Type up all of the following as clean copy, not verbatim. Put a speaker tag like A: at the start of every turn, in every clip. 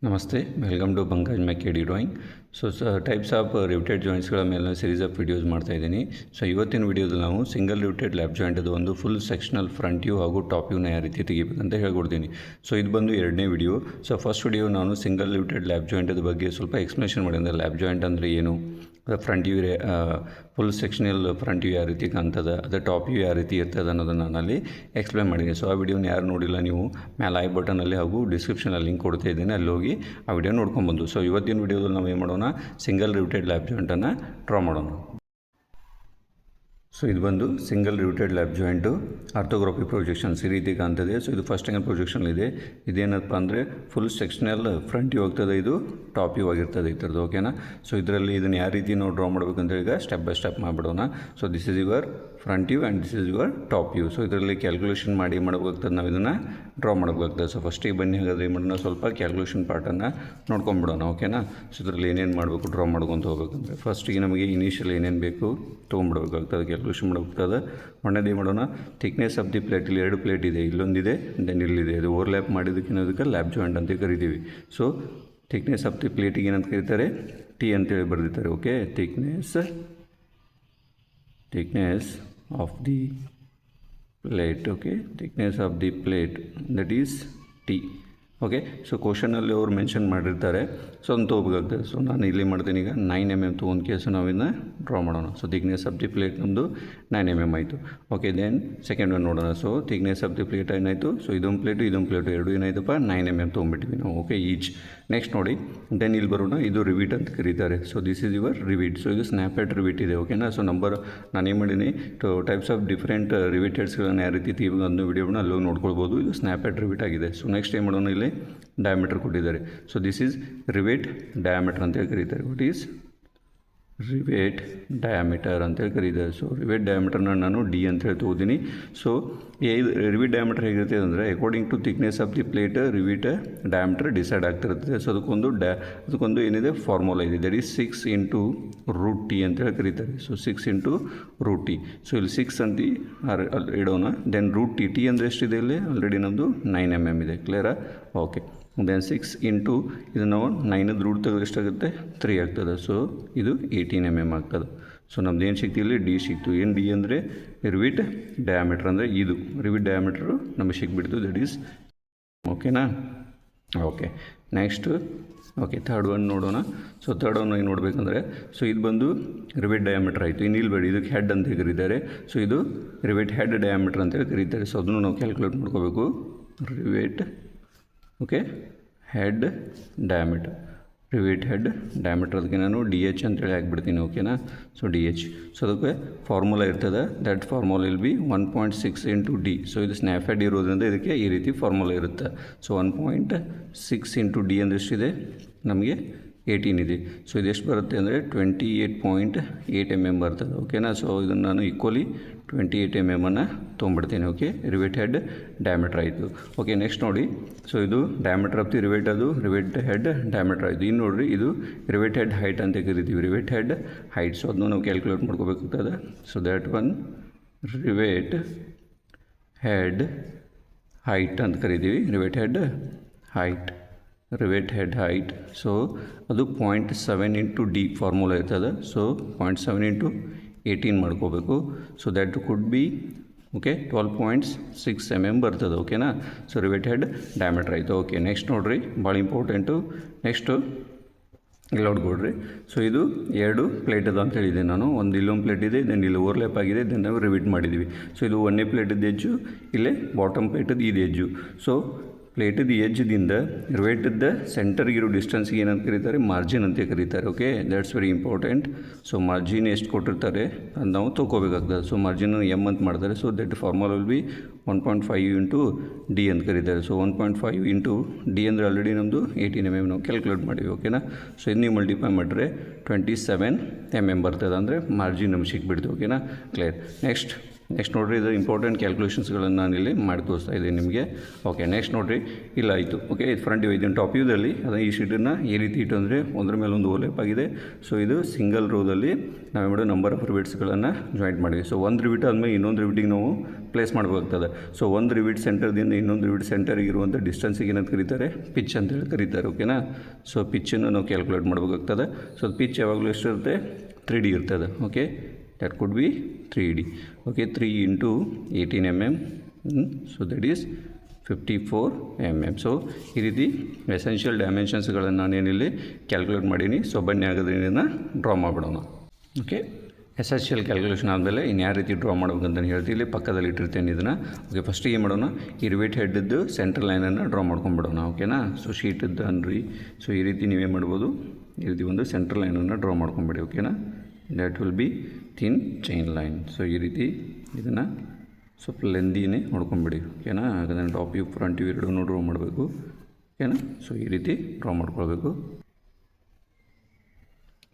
A: ನಮಸ್ತೆ, welcome to Pankaj ಮೆಕೆಡಿ drawing. Types of riveted ಜಾಯಿಂಟ್ಸ್ಗಳ ಮೇಲೆ ಸೀರೀಸ್ ಆಫ್ ವಿಡಿಯೋಸ್ ಮಾಡ್ತಾ ಇದ್ದೀನಿ. ಇವತ್ತಿನ ವಿಡಿಯೋದಲ್ಲಿ ನಾವು ಸಿಂಗಲ್ ರಿವಿಟೆಡ್ ಲ್ಯಾಪ್ ಜಾಯಿಂಟ್ ಅದು ಒಂದು ಫುಲ್ ಸೆಕ್ಷನಲ್ ಫ್ರಂಟ್ ವ್ಯೂ ಹಾಗೂ ಟಾಪ್ ವ್ಯೂನ ಯಾವ ರೀತಿ ತೆಗಿಬೇಕಂತ ಹೇಳ್ಕೊಡ್ತೀನಿ. ಇದು ಬಂದು ಎರಡನೇ ವಿಡಿಯೋ. ಫಸ್ಟ್ ವಿಡಿಯೋ ನಾನು ಸಿಂಗಲ್ ರಿವಿಟೆಡ್ ಲ್ಯಾಪ್ ಜಾಯಿಂಟ್ ಬಗ್ಗೆ ಸ್ವಲ್ಪ ಎಕ್ಸ್ಪ್ಲನೇಷನ್ ಮಾಡಿದ್ದೆ. ಲ್ಯಾಪ್ ಜಾಯಿಂಟ್ ಅಂದರೆ ಏನು, front view full sectional front view ಯಾವ ರೀತಿ ಕಾಣ್ತದೆ, ಅದು ಟಾಪ್ ವ್ಯೂ ಯಾವ ರೀತಿ ಇರ್ತದೆ ಅನ್ನೋದನ್ನು ನಾನು ಅಲ್ಲಿ ಎಕ್ಸ್ಪ್ಲೇನ್ ಮಾಡಿದ್ದೀನಿ. ಆ ವಿಡಿಯೋನ ಯಾರು ನೋಡಿಲ್ಲ ನೀವು ಮೇಲೆ ಐ ಬಟನಲ್ಲಿ ಹಾಗೂ ಡಿಸ್ಕ್ರಿಪ್ಷನಲ್ಲಿ ಲಿಂಕ್ ಕೊಡ್ತಾ ಇದ್ದೀನಿ, ಅಲ್ಲಿ ಹೋಗಿ ಆ ವಿಡಿಯೋ ನೋಡ್ಕೊಂಬಂದು. ಇವತ್ತಿನ ವಿಡಿಯೋದಲ್ಲಿ ನಾವು ಏನು ಮಾಡೋಣ, ಸಿಂಗಲ್ ರಿವಿಟೆಡ್ ಲ್ಯಾಪ್ ಜಾಯಿಂಟನ್ನು ಡ್ರಾ ಮಾಡೋಣ. ಇದು ಬಂದು ಸಿಂಗಲ್ ರಿವಿಟೆಡ್ ಲ್ಯಾಪ್ ಜಾಯಿಂಟು ಆರ್ಥೋಗ್ರಾಫಿಕ್ ಪ್ರೊಜೆಕ್ಷನ್ಸ್ ಈ ರೀತಿ ಕಾಣ್ತದೆ. ಇದು ಫಸ್ಟ್ ಆ್ಯಂಗಲ್ ಪ್ರೊಜೆಕ್ಷನ್ ಇದೆ. ಇದೇನಪ್ಪ ಅಂದರೆ ಫುಲ್ ಸೆಕ್ಷನಲ್ ಫ್ರಂಟ್ ವ್ಯೂ ಆಗ್ತದೆ, ಇದು ಟಾಪ್ ವ್ಯೂ ಆಗಿರ್ತದೆ ಈ ಥರದ್ದು. ಓಕೆನಾ. ಇದರಲ್ಲಿ ಇದನ್ನು ಯಾವ ರೀತಿ ನಾವು ಡ್ರಾ ಮಾಡಬೇಕಂತ ಈಗ ಸ್ಟೆಪ್ ಬೈ ಸ್ಟೆಪ್ ಮಾಡಿಬಿಡೋಣ. This is your front view and this is your top view. ಇದರಲ್ಲಿ ಕ್ಯಾಲ್ಕುಲೇಷನ್ ಮಾಡಬೇಕಾಗ್ತದೆ, ನಾವು ಇದನ್ನು ಡ್ರಾ ಮಾಡಬೇಕಾಗ್ತದೆ. ಫಸ್ಟಿಗೆ ಬನ್ನಿ, ಹಾಗಾದರೆ ಏನು ಮಾಡೋಣ, ಸ್ವಲ್ಪ ಕ್ಯಾಲ್ಕುಲೇಷನ್ ಪಾರ್ಟನ್ನು ನೋಡ್ಕೊಂಬಿಡೋಣ. ಓಕೆನಾ. ಇದರಲ್ಲಿ ಏನೇನು ಮಾಡಬೇಕು ಡ್ರಾ ಮಾಡ್ಕೊತ ಹೋಗ್ಬೇಕಂದ್ರೆ ಫಸ್ಟಿಗೆ ನಮಗೆ ಇನಿಷಿಯಲ್ ಏನೇನು ಬೇಕು ತೊಗೊಂಡ್ಬಿಡ್ಬೇಕಾಗ್ತದೆ, ಕ್ಯಾಲ್ಕುಲೇಷನ್ ಮಾಡಬೇಕಾಗ್ತದೆ. ಒಳ್ಳೆಯದು ಮಾಡೋಣ. ಥಿಕ್ನೆಸ್ ಆಫ್ ದಿ ಪ್ಲೇಟ್, ಇಲ್ಲಿ 2 ಪ್ಲೇಟ್ ಇದೆ, ಇಲ್ಲೊಂದಿದೆ ದೆನ್ ಇಲ್ಲಿದೆ. ಅದು ಓವರ್ಲ್ಯಾಪ್ ಮಾಡಿದ್ದಕ್ಕೆ ಲ್ಯಾಪ್ ಜಾಯಿಂಟ್ ಅಂತ ಕರಿತೀವಿ. ಥಿಕ್ನೆಸ್ ಆಫ್ ದಿ ಪ್ಲೇಟಿಗೆ ಏನಂತ ಕರೀತಾರೆ, ಟಿ ಅಂತೇಳಿ ಬರೆದಿರ್ತಾರೆ. Okay, thickness of the plate. Okay, thickness of the plate, that is T. Okay. ಕ್ವಶನಲ್ಲಿ ಅವ್ರು ಮೆನ್ಷನ್ ಮಾಡಿರ್ತಾರೆ. ಒಂದು ತೊಗೋಬೇಕಾಗ್ತದೆ. ನಾನು ಇಲ್ಲಿ ಮಾಡ್ತೀನಿ ಈಗ 9 mm ತೊಗೊಂಡು ಕೇಸು ನಾವಿನ್ನು ಡ್ರಾ ಮಾಡೋಣ. ಥಿಕ್ನೆಸ್ ಆಫ್ ದಿ ಪ್ಲೇಟ್ ನಮ್ಮದು 9 mm ಆಯಿತು. ಓಕೆ, ದೆನ್ ಸೆಕೆಂಡ್ ಒನ್ ನೋಡೋಣ. ಥಿಕ್ನೆಸ್ ಆಫ್ ದಿ ಪ್ಲೇಟ್ ಏನಾಯಿತು, ಇದೊಂದು ಪ್ಲೇಟು ಎರಡು ಏನಾಯ್ತಪ್ಪ 9 mm ತೊಗೊಂಡ್ಬಿಟ್ಟಿವಿ ನಾವು. Okay, each. ನೆಕ್ಸ್ಟ್ ನೋಡಿ, ದೆನ್ ಇಲ್ಲಿ ಬರೋಣ. ಇದು ರಿವಿಟ್ ಅಂತ ಕರೀತಾರೆ. This is your rivet. ಇದು ಸ್ನ್ಯಾಪೆಡ್ ರಿವಿಟ್ ಇದೆ. ಓಕೆನಾ. ನಂಬರ್ ನಾನೇನು ಮಾಡೀನಿ, ಟೈಪ್ಸ್ ಆಫ್ ಡಿಫ್ರೆಂಟ್ ರಿವಿಟೆಡ್ಸ್ಗಳನ್ನು ಯಾವ ರೀತಿ ತೀವಿ ಅದನ್ನು ವಿಡಿಯೋನ ಅಲ್ಲೋಗಿ ನೋಡ್ಕೊಳ್ಬೋದು. ಇದು ಸ್ನ್ಯಾಪೆಡ್ ರಿವಿಟ್ ಆಗಿದೆ. ನೆಕ್ಸ್ಟ್ ಏನು ಮಾಡೋಣ, ಇಲ್ಲಿ ಡಯಾಮೀಟರ್ ಕೊಟ್ಟಿದ್ದಾರೆ. ದಿಸ್ ಈಸ್ ರಿವೇಟ್ ಡಯಾಮೀಟರ್ ಅಂತೇಳಿ ಕರೀತಾರೆ. ವಾಟ್ ಈಸ್ ರಿವೇಟ್ ಡಯಾಮೀಟರ್ ಅಂತೇಳಿ ಕರೀತಾರೆ. ರಿವೇಟ್ ಡಯಾಮೀಟರ್ನ ನಾನು ಡಿ ಅಂತೇಳಿ ತೊಗೋತೀನಿ. ರಿವೇಟ್ ಡಯಾಮೀಟರ್ ಹೇಗಿರುತ್ತೆ ಅಂದರೆ according to thickness of the plate rivet diameter decide ಆಗ್ತಿರುತ್ತೆ. ಅದಕ್ಕೊಂದು ಏನಿದೆ ಫಾರ್ಮುಲಾ ಇದೆ, ದಟ್ ಈಸ್ 6 × √T ಅಂತೇಳಿ ಕರೀತಾರೆ. 6 × √T. ಇಲ್ಲಿ 6 ಅಂತ ಇಡೋಣ. ದೆನ್ √T, ಟಿ ಅಂದರೆ ಎಷ್ಟಿದೆ ಇಲ್ಲಿ, ಆಲ್ರೆಡಿ ನಮ್ಮದು 9 mm ಇದೆ. ಕ್ಲಿಯರಾ? ಓಕೆ. ದೆನ್ 6 ಇಂಟು ಇದು ನಾವು 9ದ ರೂಟ್ ತೆಗೆದು ಎಷ್ಟಾಗುತ್ತೆ, 3 ಆಗ್ತದೆ. ಇದು 18 mm ಆಗ್ತದೆ. ನಮ್ದು ಏನು ಸಿಕ್ತು ಇಲ್ಲಿ, ಡಿ ಸಿಕ್ತು. ಏನು ಡಿ ಅಂದರೆ ರಿವಿಟ್ ಡಯಾಮೀಟ್ರ್, ಅಂದರೆ ಇದು ರಿವಿಟ್ ಡಯಾಮೀಟ್ರು ನಮಗೆ ಸಿಕ್ಬಿಡ್ತು. ದಟ್ ಈಸ್ ಓಕೆನಾ. Okay, next okay third one ನೋಡೋಣ. ಥರ್ಡ್ ಒನ್ ಏನು ನೋಡಬೇಕಂದ್ರೆ ಇದು ಬಂದು ರಿವಿಟ್ ಡಯಾಮೀಟ್ರ್ ಆಯಿತು. ಇನ್ನು ಇಲ್ಲಿ ಬೇಡಿ, ಇದಕ್ಕೆ ಹೆಡ್ ಅಂತ ಕರೀತಾರೆ. ಇದು ರಿವಿಟ್ ಹೆಡ್ ಡಯಾಮೀಟ್ರ್ ಅಂತೇಳಿ ಕರೀತಾರೆ. ಅದನ್ನು ನಾವು ಕ್ಯಾಲ್ಕುಲೇಟ್ ಮಾಡ್ಕೋಬೇಕು. Rivet okay head diameter, rivet head diameter, ಅದಕ್ಕೆ ನಾನು ಡಿ ಎಚ್ ಅಂತೇಳಿ ಹಾಕ್ಬಿಡ್ತೀನಿ. ಓಕೆನಾ. D H. ಅದಕ್ಕೆ ಫಾರ್ಮುಲಾ ಇರ್ತದೆ. That formula will be 1.6 × D. ಇದು ಸ್ನ್ಯಾಪ್ಹೆಡ್ ಇರೋದ್ರಿಂದ ಇದಕ್ಕೆ ಈ ರೀತಿ ಫಾರ್ಮುಲಾ ಇರುತ್ತೆ. 1.6 × ಡಿ ಅಂದರೆ ಎಷ್ಟಿದೆ ನಮಗೆ 18 ಇದೆ. ಇದು ಎಷ್ಟು ಬರುತ್ತೆ ಅಂದರೆ 28.8 mm ಬರ್ತದೆ. ಓಕೆನಾ. ಇದನ್ನು ನಾನು ಈಕ್ವಲಿ 28 mm ಅನ್ನು ತೊಗೊಂಡ್ಬಿಡ್ತೀನಿ. ಓಕೆ, ರಿವೇಟ್ ಹೆಡ್ ಡಯಾಮೀಟರ್ ಆಯಿತು. ಓಕೆ, ನೆಕ್ಸ್ಟ್ ನೋಡಿ. ಇದು ಡಯಾಮೀಟರ್ ಆಫ್ ದಿ ರಿವೇಟ್, ಅದು ರಿವೇಟ್ ಹೆಡ್ ಡಯಾಮೀಟರ್ ಆಯಿತು. ಇನ್ನು ನೋಡಿರಿ, ಇದು ರಿವೇಟ್ ಹೆಡ್ ಹೈಟ್ ಅಂತ ಕರಿತೀವಿ. Rivet head height. ಅದನ್ನು ನಾವು ಕ್ಯಾಲ್ಕುಲೇಟ್ ಮಾಡ್ಕೋಬೇಕಾಗ್ತದೆ. That one rivet head height ಅಂತ ಕರಿತೀವಿ. Rivet head height, rivet head height. ಅದು 0.7 × ಡಿ ಫಾರ್ಮುಲಾ ಇರ್ತದೆ. 0.7 × 18 ಮಾಡ್ಕೋಬೇಕು. That could be okay 12.6 mm ಬರ್ತದೆ. ಓಕೆನಾ. ರಿವೇಟ್ ಹೆಡ್ ಡಯಾಮೀಟರ್ ಆಯಿತು. ಓಕೆ, ನೆಕ್ಸ್ಟ್ ನೋಡಿರಿ, ಭಾಳ ಇಂಪಾರ್ಟೆಂಟು. ನೆಕ್ಸ್ಟು ಇಲ್ಲಿ ನೋಡ್ಕೊಡ್ರಿ. ಇದು 2 ಪ್ಲೇಟ್ ಅದ ಅಂತ ಹೇಳಿದೆ ನಾನು. ಒಂದು ಇಲ್ಲೊಂದು ಪ್ಲೇಟ್ ಇದೆ, ದೆನ್ ಇಲ್ಲಿ ಓವರ್ಲ್ಯಾಪ್ ಆಗಿದೆ, ದೆನ್ ನಾವು ರಿವಿಟ್ ಮಾಡಿದ್ದೀವಿ. ಇದು ಒಂದನೇ ಪ್ಲೇಟದ್ದು ಎಜ್ಜು, ಇಲ್ಲೇ ಬಾಟಮ್ ಪ್ಲೇಟದ್ದು ಇದು ಎಜ್ಜು. ಪ್ಲೇಟದ ಎಜ್ದಿಂದ ರಿವೇಟದ ಸೆಂಟರ್ಗಿರೋ ಡಿಸ್ಟೆನ್ಸ್ಗೆ ಏನಂತ ಕರೀತಾರೆ, ಮಾರ್ಜಿನ್ ಅಂತ ಕರೀತಾರೆ. Okay, that's very important. Margin ಎಷ್ಟು ಕೊಟ್ಟಿರ್ತಾರೆ ಅದು ನಾವು ತೊಗೋಬೇಕಾಗ್ತದೆ. ಮಾರ್ಜಿನ್ ಎಮ್ ಅಂತ ಮಾಡ್ತಾರೆ. That formula will be 1.5 × D ಅಂತ ಕರೀತಾರೆ. 1.5 × ಡಿ ಅಂದರೆ ಆಲ್ರೆಡಿ ನಮ್ಮದು 18 mm ನಾವು ಕ್ಯಾಲ್ಕುಲೇಟ್ ಮಾಡಿವಿ. ಓಕೆನಾ. ಇದು ನೀವು ಮಲ್ಟಿಪ್ಲೈ ಮಾಡಿದ್ರೆ 27 mm ಬರ್ತದೆ, ಅಂದರೆ ಮಾರ್ಜಿನ್ ನಮ್ಗೆ ಸಿಕ್ಬಿಡ್ತು. ಓಕೆನಾ. ಕ್ಲಿಯರ್. ನೆಕ್ಸ್ಟ್ ನೆಕ್ಸ್ಟ್ ನೋಡಿರಿ ಇದು ಇಂಪಾರ್ಟೆಂಟ್ ಕ್ಯಾಲ್ಕುಲೇಷನ್ಸ್ಗಳನ್ನು ನಾನು ಇಲ್ಲಿ ಮಾಡಿ ತೋರಿಸ್ತಾ ಇದ್ದೀನಿ ನಿಮಗೆ. ಓಕೆ, ನೆಕ್ಸ್ಟ್ ನೋಡಿರಿ ಇಲ್ಲ ಆಯಿತು. ಓಕೆ, ಇದು ಫ್ರಂಟ್ ವ್ಯೂ ಇದನ್ನು ಟಾಪ್ ವ್ಯೂದಲ್ಲಿ ಅದು ಈ ಶೀಟನ್ನು ಈ ರೀತಿ ಇಟ್ಟು ಅಂದರೆ ಒಂದರ ಮೇಲೆ ಒಂದು ಓವರ್ಲ್ಯಾಪ್ ಆಗಿದೆ. ಸೊ ಇದು ಸಿಂಗಲ್ ರೋದಲ್ಲಿ ನಾವೇನು ಮಾಡೋ ನಂಬರ್ ಆಫ್ ರಿವಿಟ್ಸ್ಗಳನ್ನು ಜಾಯಿಂಟ್ ಮಾಡಿವಿ. ಸೊ ಒಂದು ರಿವಿಟ್ ಆದಮೇಲೆ ಇನ್ನೊಂದು ರಿವಿಟಿಗೆ ನಾವು ಪ್ಲೇಸ್ ಮಾಡಬೇಕಾಗ್ತದೆ. ಸೊ ಒಂದು ರಿವಿಟ್ ಸೆಂಟರ್ದಿಂದ ಇನ್ನೊಂದು ರಿವಿಟ್ ಸೆಂಟರ್ಗೆ ಇರುವಂಥ ಡಿಸ್ಟೆನ್ಸಿಗೆ ಏನಂತ ಕರೀತಾರೆ, ಪಿಚ್ ಅಂತೇಳಿ ಕರೀತಾರೆ. ಓಕೆನಾ, ಸೊ ಪಿಚ್ಚನ್ನು ನಾವು ಕ್ಯಾಲ್ಕುಲೇಟ್ ಮಾಡಬೇಕಾಗ್ತದೆ. ಸೊ ಪಿಚ್ ಯಾವಾಗಲೂ ಎಷ್ಟಿರುತ್ತೆ, 3D ಇರ್ತದೆ. Okay, that could be 3D. Okay, 3 into 18 mm, so that is 54 mm. So ಈ ರೀತಿ ಎಸೆನ್ಷಿಯಲ್ ಡೈಮೆನ್ಷನ್ಸ್ಗಳನ್ನು ನಾನೇನಿಲ್ಲಿ ಕ್ಯಾಲ್ಕುಲೇಟ್ ಮಾಡೀನಿ. ಸೊ ಬನ್ನಿ ಹಾಗಾದ್ರೆ ಇದನ್ನು ಡ್ರಾ ಮಾಡಿಬಿಡೋಣ. ಓಕೆ, ಎಸೆನ್ಷಿಯಲ್ ಕ್ಯಾಲ್ಕುಲೇಷನ್ ಆದಮೇಲೆ ಇನ್ನು ಯಾವ ರೀತಿ ಡ್ರಾ ಮಾಡ್ಬೇಕಂತ ಹೇಳ್ತೀವಿ, ಇಲ್ಲಿ ಪಕ್ಕದಲ್ಲಿ ಇಟ್ಟಿರ್ತೇನೆ ಇದನ್ನು. ಓಕೆ, ಫಸ್ಟಿಗೆ ಏನು ಮಾಡೋಣ, ಈ ರಿವೇಟ್ ಹೆಡ್ಡದ್ದು ಸೆಂಟ್ರಲ್ ಲೈನನ್ನು ಡ್ರಾ ಮಾಡ್ಕೊಂಡ್ಬಿಡೋಣ. ಓಕೆನಾ, ಸೊ ಶೀಟದ್ದು ಅನ್ರಿ. ಸೊ ಈ ರೀತಿ ನೀವೇ ಮಾಡ್ಬೋದು, ಈ ರೀತಿ ಒಂದು ಸೆಂಟ್ರಲ್ ಲೈನನ್ನು ಡ್ರಾ ಮಾಡ್ಕೊಂಬಿಡಿ. ಓಕೆನಾ, that will be thin chain line. So ಈ ರೀತಿ ಇದನ್ನು ಸ್ವಲ್ಪ ಲೆಂದಿನೇ ನೋಡ್ಕೊಂಬಿಡಿ. ಓಕೆನಾ, ಹಾಗಾದ್ರೆ ಟಾಪ್ ವ್ಯೂ ಫ್ರಂಟ್ ವ್ಯೂ ಎರಡೂ ಡ್ರಾ ಮಾಡಬೇಕು. ಓಕೆನಾ, ಸೊ ಈ ರೀತಿ ಡ್ರಾ ಮಾಡ್ಕೊಳ್ಬೇಕು.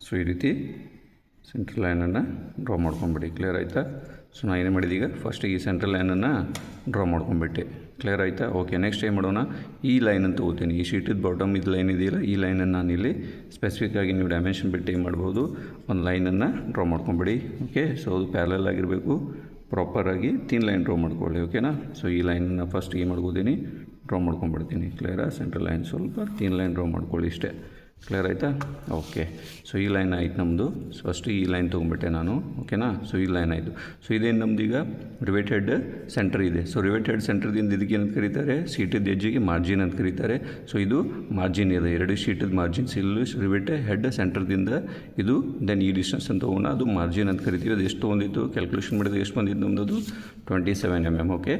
A: ಸೊ ಈ ರೀತಿ ಸೆಂಟ್ರಲ್ ಲೈನನ್ನು ಡ್ರಾ ಮಾಡ್ಕೊಂಬಿಡಿ. ಕ್ಲಿಯರ್ ಆಯಿತಾ? ಸೊ ನಾನು ಏನು ಮಾಡಿದೆ ಈಗ, ಫಸ್ಟಿಗೆ ಈ ಸೆಂಟ್ರಲ್ ಲೈನನ್ನು ಡ್ರಾ ಮಾಡ್ಕೊಂಬಿಟ್ಟೆ. ಕ್ಲಿಯರ್ ಆಯಿತಾ? ಓಕೆ, ನೆಕ್ಸ್ಟ್ ಏನು ಮಾಡೋಣ, ಈ ಲೈನನ್ನು ತೊಗೋತೀನಿ. ಈ ಶೀಟಿದ ಬಾಟಮ್ ಇದು ಲೈನ್ ಇದೆಯಲ್ಲ, ಈ ಲೈನನ್ನು ನಾನಿಲ್ಲಿ ಸ್ಪೆಸಿಫಿಕ್ಕಾಗಿ ನೀವು ಡೈಮೆನ್ಷನ್ ಬಿಟ್ಟು ಏನು ಮಾಡ್ಬೋದು, ಒಂದು ಲೈನನ್ನು ಡ್ರಾ ಮಾಡ್ಕೊಂಬಿಡಿ. ಓಕೆ, ಸೊ ಅದು ಪ್ಯಾರಲಲ್ ಆಗಿರಬೇಕು, ಪ್ರಾಪರಾಗಿ ಥಿನ್ ಲೈನ್ ಡ್ರಾ ಮಾಡ್ಕೊಳ್ಳಿ. ಓಕೆನಾ, ಸೊ ಈ ಲೈನನ್ನು ಫಸ್ಟ್ ಏನು ಮಾಡ್ಕೋತೀನಿ, ಡ್ರಾ ಮಾಡ್ಕೊಂಬಿಡ್ತೀನಿ. ಕ್ಲಿಯರಾ? ಸೆಂಟ್ರಲ್ ಲೈನ್ ಸ್ವಲ್ಪ ಥಿನ್ ಲೈನ್ ಡ್ರಾ ಮಾಡ್ಕೊಳ್ಳಿ ಇಷ್ಟೇ. ಕ್ಲಿಯರ್ ಆಯಿತಾ? ಓಕೆ, ಸೊ ಈ ಲೈನ್ ಆಯ್ತು ನಮ್ಮದು. ಸೊ ಫಸ್ಟು ಈ ಲೈನ್ ತೊಗೊಂಬಿಟ್ಟೆ ನಾನು. ಓಕೆನಾ, ಸೊ ಈ ಲೈನ್ ಆಯಿತು. ಸೊ ಇದೇನು ನಮ್ದು ಈಗ ರಿವೇಟ್ ಹೆಡ್ ಸೆಂಟರ್ ಇದೆ. ಸೊ ರಿವೇಟ್ ಹೆಡ್ ಸೆಂಟರ್ದಿಂದ ಇದಕ್ಕೆ ಏನಂತ ಕರೀತಾರೆ, ಶೀಟದ ಎಜ್ಜಿಗೆ ಮಾರ್ಜಿನ್ ಅಂತ ಕರೀತಾರೆ. ಸೊ ಇದು ಮಾರ್ಜಿನ್ ಇದೆ, ಎರಡು ಶೀಟದ ಮಾರ್ಜಿನ್ಸ್. ಇಲ್ಲೂ ರಿವೇಟ್ ಹೆಡ್ ಸೆಂಟರ್ದಿಂದ ಇದು ದೆನ್ ಈ ಡಿಸ್ಟೆನ್ಸ್ ಅಂತ ತೊಗೊಂಡು ಅದು ಮಾರ್ಜಿನ್ ಅಂತ ಕರಿತೀವಿ. ಅದು ಎಷ್ಟು ಬಂದಿತ್ತು ಕ್ಯಾಲ್ಕುಲೇಷನ್ ಮಾಡಿದ್ರೆ ಎಷ್ಟು ಬಂದಿದ್ದು ನಮ್ಮದು 27 mm. Okay,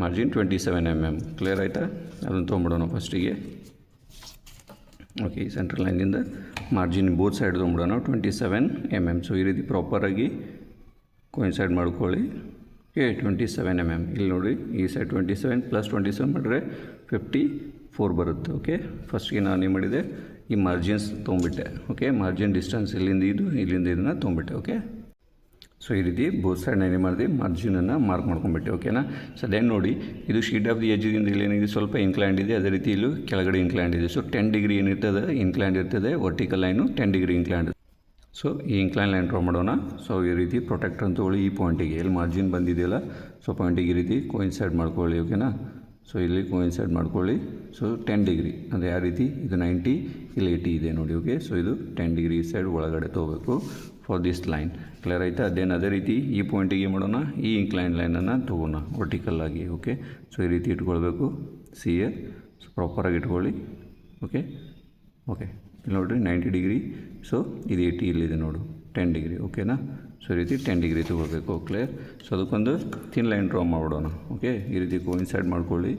A: margin 27 mm. Clear ಆಯಿತಾ? ಅದನ್ನು ತೊಗೊಂಬಿಡೋಣ ಫಸ್ಟಿಗೆ. ಓಕೆ, ಈ ಸೆಂಟ್ರಲ್ ಲೈನಿಂದ ಮಾರ್ಜಿನ್ ಬೋತ್ ಸೈಡ್ ತೊಗೊಂಬಿಡೋಣ 27 mm. ಸೊ ಈ ರೀತಿ ಪ್ರಾಪರಾಗಿ ಕೋಯಿನ್ಸೈಡ್ ಮಾಡ್ಕೊಳ್ಳಿ. Okay, 27 mm. ಇಲ್ಲಿ ನೋಡಿ, ಈ ಸೈಡ್ 27 + 27 ಮಾಡಿದ್ರೆ 54 ಬರುತ್ತೆ. ಓಕೆ, ಫಸ್ಟ್ಗೆ ನಾನು ಏನು ಮಾಡಿದೆ, ಈ ಮಾರ್ಜಿನ್ಸ್ ತೊಗೊಂಬಿಟ್ಟೆ. ಓಕೆ, ಮಾರ್ಜಿನ್ ಡಿಸ್ಟೆನ್ಸ್ ಇಲ್ಲಿಂದ ಇದನ್ನು ತೊಗೊಂಬಿಟ್ಟೆ. ಓಕೆ, ಸೊ ಈ ರೀತಿ ಬೋತ್ ಸೈಡ್ ನಾನು ಏನು ಮಾಡಿದೆ, ಮಾರ್ಜಿನನ್ನು ಮಾರ್ಕ್ ಮಾಡ್ಕೊಂಬಿಟ್ಟೆ. ಓಕೆನಾ, ಸೊ ದೆನ್ ನೋಡಿ, ಇದು ಶೀಟ್ ಆಫ್ ದಿ ಎಜ್ಜಿಂದ ಇಲ್ಲೇನಿದೆ ಸ್ವಲ್ಪ ಇನ್ಕ್ಲೈಂಡ್ ಇದೆ, ಅದೇ ರೀತಿ ಇಲ್ಲೂ ಕೆಳಗಡೆ ಇನ್ಕ್ಲೈಂಡ್ ಇದೆ. ಸೊ 10 ಡಿಗ್ರಿ ಏನಿರ್ತದೆ ಇನ್ಕ್ಲೈಂಡ್ ಇರ್ತದೆ, vertical line 10 degree inclined. So ಈ ಇನ್ಕ್ಲೈನ್ ಲೈನ್ ಡ್ರಾ ಮಾಡೋಣ. ಸೊ ಈ ರೀತಿ ಪ್ರೊಟೆಕ್ಟರ್ ಅಂತ ತೊಗೊಳ್ಳಿ, ಈ ಪಾಯಿಂಟಿಗೆ ಎಲ್ಲಿ ಮಾರ್ಜಿನ್ ಬಂದಿದೆಯಲ್ಲ, ಸೊ ಪಾಯಿಂಟಿಗೆ ಈ ರೀತಿ ಕೋಯಿನ್ಸೈಡ್ ಮಾಡ್ಕೊಳ್ಳಿ. ಓಕೆನಾ, ಸೊ ಇಲ್ಲಿ ಕೋಯಿನ್ಸೈಡ್ ಮಾಡ್ಕೊಳ್ಳಿ. ಸೊ 10 ಡಿಗ್ರಿ ಅಂದರೆ ಯಾವ ರೀತಿ, ಇದು 90, ಇಲ್ಲಿ 80 ಇದೆ ನೋಡಿ. ಓಕೆ, ಸೊ ಇದು 10 ಡಿಗ್ರಿ ಈ ಸೈಡ್ ಒಳಗಡೆ ತೊಗೋಬೇಕು ಫಾರ್ ದಿಸ್ ಲೈನ್. ಕ್ಲಿಯರ್ ಆಯಿತಾ? ಅದೇನು ಅದೇ ರೀತಿ ಈ ಪಾಯಿಂಟಿಗೆ ಮಾಡೋಣ, ಈ ಇನ್ಕ್ಲೈನ್ ಲೈನನ್ನು ತೊಗೋಣ ವರ್ಟಿಕಲ್ಲಾಗಿ. ಓಕೆ, ಸೊ ಈ ರೀತಿ ಇಟ್ಕೊಳ್ಬೇಕು. ಸಿಯರ್ ಸೊ ಪ್ರಾಪರಾಗಿ ಇಟ್ಕೊಳ್ಳಿ. ಓಕೆ, ಓಕೆ, ಇಲ್ಲಿ ನೋಡಿರಿ 90 ಡಿಗ್ರಿ. ಸೊ ಇದು 80 ಇಲ್ಲಿದೆ ನೋಡು 10 ಡಿಗ್ರಿ. ಓಕೆನಾ, ಸೊ ಈ ರೀತಿ 10 ಡಿಗ್ರಿ ತೊಗೋಬೇಕು. ಕ್ಲಿಯರ್? ಸೊ ಅದಕ್ಕೊಂದು ಥಿನ್ ಲೈನ್ ಡ್ರಾ ಮಾಡಿಬಿಡೋಣ. ಓಕೆ, ಈ ರೀತಿ ಕೋಯಿನ್ಸೈಡ್ ಮಾಡ್ಕೊಳ್ಳಿ,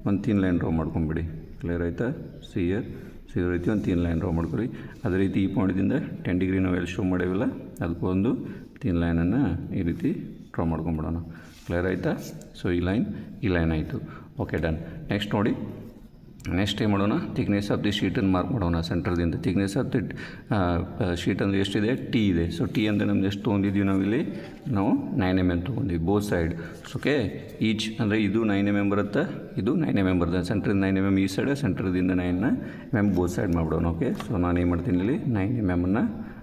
A: ಒಂದು ಥಿನ್ ಲೈನ್ ಡ್ರಾ ಮಾಡ್ಕೊಂಬಿಡಿ. ಕ್ಲಿಯರ್ ಆಯಿತಾ? ಸಿಯರ್ ಸೊ ಈ ರೀತಿ ಒಂದು ಥಿನ್ ಲೈನ್ ಡ್ರಾ ಮಾಡ್ಕೊಳ್ಳಿ. ಅದೇ ರೀತಿ ಈ ಪಾಯಿಂಟಿಂದ 10 ಡಿಗ್ರಿ ನಾವು ಎಲ್ಲಿ ಶೋ ಮಾಡೇವಿಲ್ಲ ಅದಕ್ಕೊಂದು ಥಿನ್ ಲೈನನ್ನು ಈ ರೀತಿ ಡ್ರಾ ಮಾಡ್ಕೊಂಬಿಡೋಣ. ಕ್ಲಿಯರ್ ಆಯಿತಾ? ಸೊ ಈ ಲೈನ್ ಆಯಿತು. Okay, done. ನೆಕ್ಸ್ಟ್ ನೋಡಿ, ನೆಕ್ಸ್ಟ್ ಏನು ಮಾಡೋಣ, ಥಿಕ್ನೆಸ್ ಆಫ್ ದಿ ಶೀಟನ್ನು ಮಾರ್ಕ್ ಮಾಡೋಣ ಸೆಂಟರ್ದಿಂದ. ಥಿಕ್ನೆಸ್ ಆಫ್ ದಿ ಶೀಟ್ ಅಂದರೆ ಎಷ್ಟಿದೆ, ಟಿ ಇದೆ. ಸೊ ಟಿ ಅಂದರೆ ನಮ್ದು ಎಷ್ಟು ತೊಗೊಂಡಿದ್ದೀವಿ ನಾವಿಲ್ಲಿ, ನಾವು 9 mm ತೊಗೊಂಡಿವಿ ಬೋತ್ ಸೈಡ್. ಓಕೆ, ಈಚ್ ಅಂದರೆ ಇದು 9 mm ಬರುತ್ತೆ, ಇದು 9 mm ಬರುತ್ತೆ. ಸೆಂಟ್ರಿಂದ 9 mm ಈ ಸೈಡ್, ಸೆಂಟ್ರದಿಂದ 9 mm ಬೋತ್ ಸೈಡ್ ಮಾಡಿಬಿಡೋಣ. ಓಕೆ, ಸೊ ನಾನು ಏನು ಮಾಡ್ತೀನಿ ಇಲ್ಲಿ 9 mm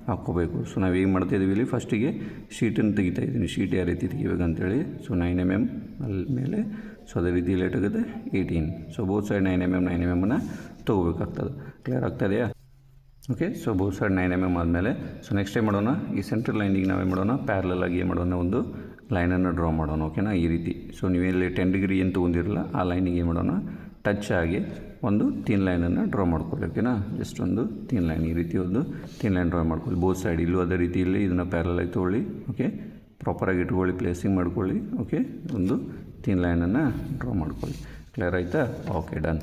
A: ಹಾಕ್ಕೋಬೇಕು. ಸೊ ನಾವು ಏನು ಮಾಡ್ತಾಯಿದ್ದೀವಿ ಇಲ್ಲಿ, ಫಸ್ಟಿಗೆ ಶೀಟನ್ನು ತೆಗಿತಾ ಇದ್ದೀನಿ. ಶೀಟ್ ಯಾವ ರೀತಿ ತೆಗಿಬೇಕಂತೇಳಿ. ಸೊ 9 mm ಅಲ್ಲಿ ಮೇಲೆ, ಸೊ ಅದೇ ರೀತಿ ಲೇಟ್ ಆಗುತ್ತೆ 18. ಸೊ ಬೋತ್ ಸೈಡ್ 9 mm ತೊಗೋಬೇಕಾಗ್ತದೆ. ಕ್ಲಿಯರ್ ಆಗ್ತದೆಯಾ? Okay, so both side 9 mm ಆದಮೇಲೆ, ಸೊ ನೆಕ್ಸ್ಟ್ ಏನು ಮಾಡೋಣ, ಈ ಸೆಂಟ್ರಲ್ ಲೈನಿಗೆ ನಾವೇನು ಮಾಡೋಣ, ಪ್ಯಾರಲಲ್ ಆಗಿ ಏನು ಮಾಡೋಣ, ಒಂದು ಲೈನನ್ನು ಡ್ರಾ ಮಾಡೋಣ. ಓಕೆನಾ, ಈ ರೀತಿ. ಸೊ ನೀವೇಲಿ 10 ಡಿಗ್ರಿ ಏನು ತೊಗೊಂಡಿರಲ್ಲ ಆ ಲೈನಿಗೆ ಏನು ಮಾಡೋಣ, ಟಚ್ ಆಗಿ ಒಂದು ಥಿನ್ ಲೈನನ್ನು ಡ್ರಾ ಮಾಡ್ಕೊಳ್ಳಿ. ಓಕೆನಾ, ಜಸ್ಟ್ ಒಂದು ಥಿನ್ ಲೈನ್, ಈ ರೀತಿ ಒಂದು ಥಿನ್ ಲೈನ್ ಡ್ರಾ ಮಾಡ್ಕೊಳ್ಳಿ ಬೋತ್ ಸೈಡ್. ಇಲ್ಲೂ ಅದೇ ರೀತಿ ಇಲ್ಲಿ ಇದನ್ನು ಪ್ಯಾರಲಲ್ ಆಗಿ ತೊಗೊಳ್ಳಿ. ಓಕೆ, ಪ್ರಾಪರಾಗಿ ಇಟ್ಕೊಳ್ಳಿ, ಪ್ಲೇಸಿಂಗ್ ಮಾಡ್ಕೊಳ್ಳಿ. ಓಕೆ, ಒಂದು ಥಿನ್ ಲೈನನ್ನು ಡ್ರಾ ಮಾಡ್ಕೊಳ್ಳಿ. ಕ್ಲಿಯರ್ ಆಯಿತಾ? Okay, done.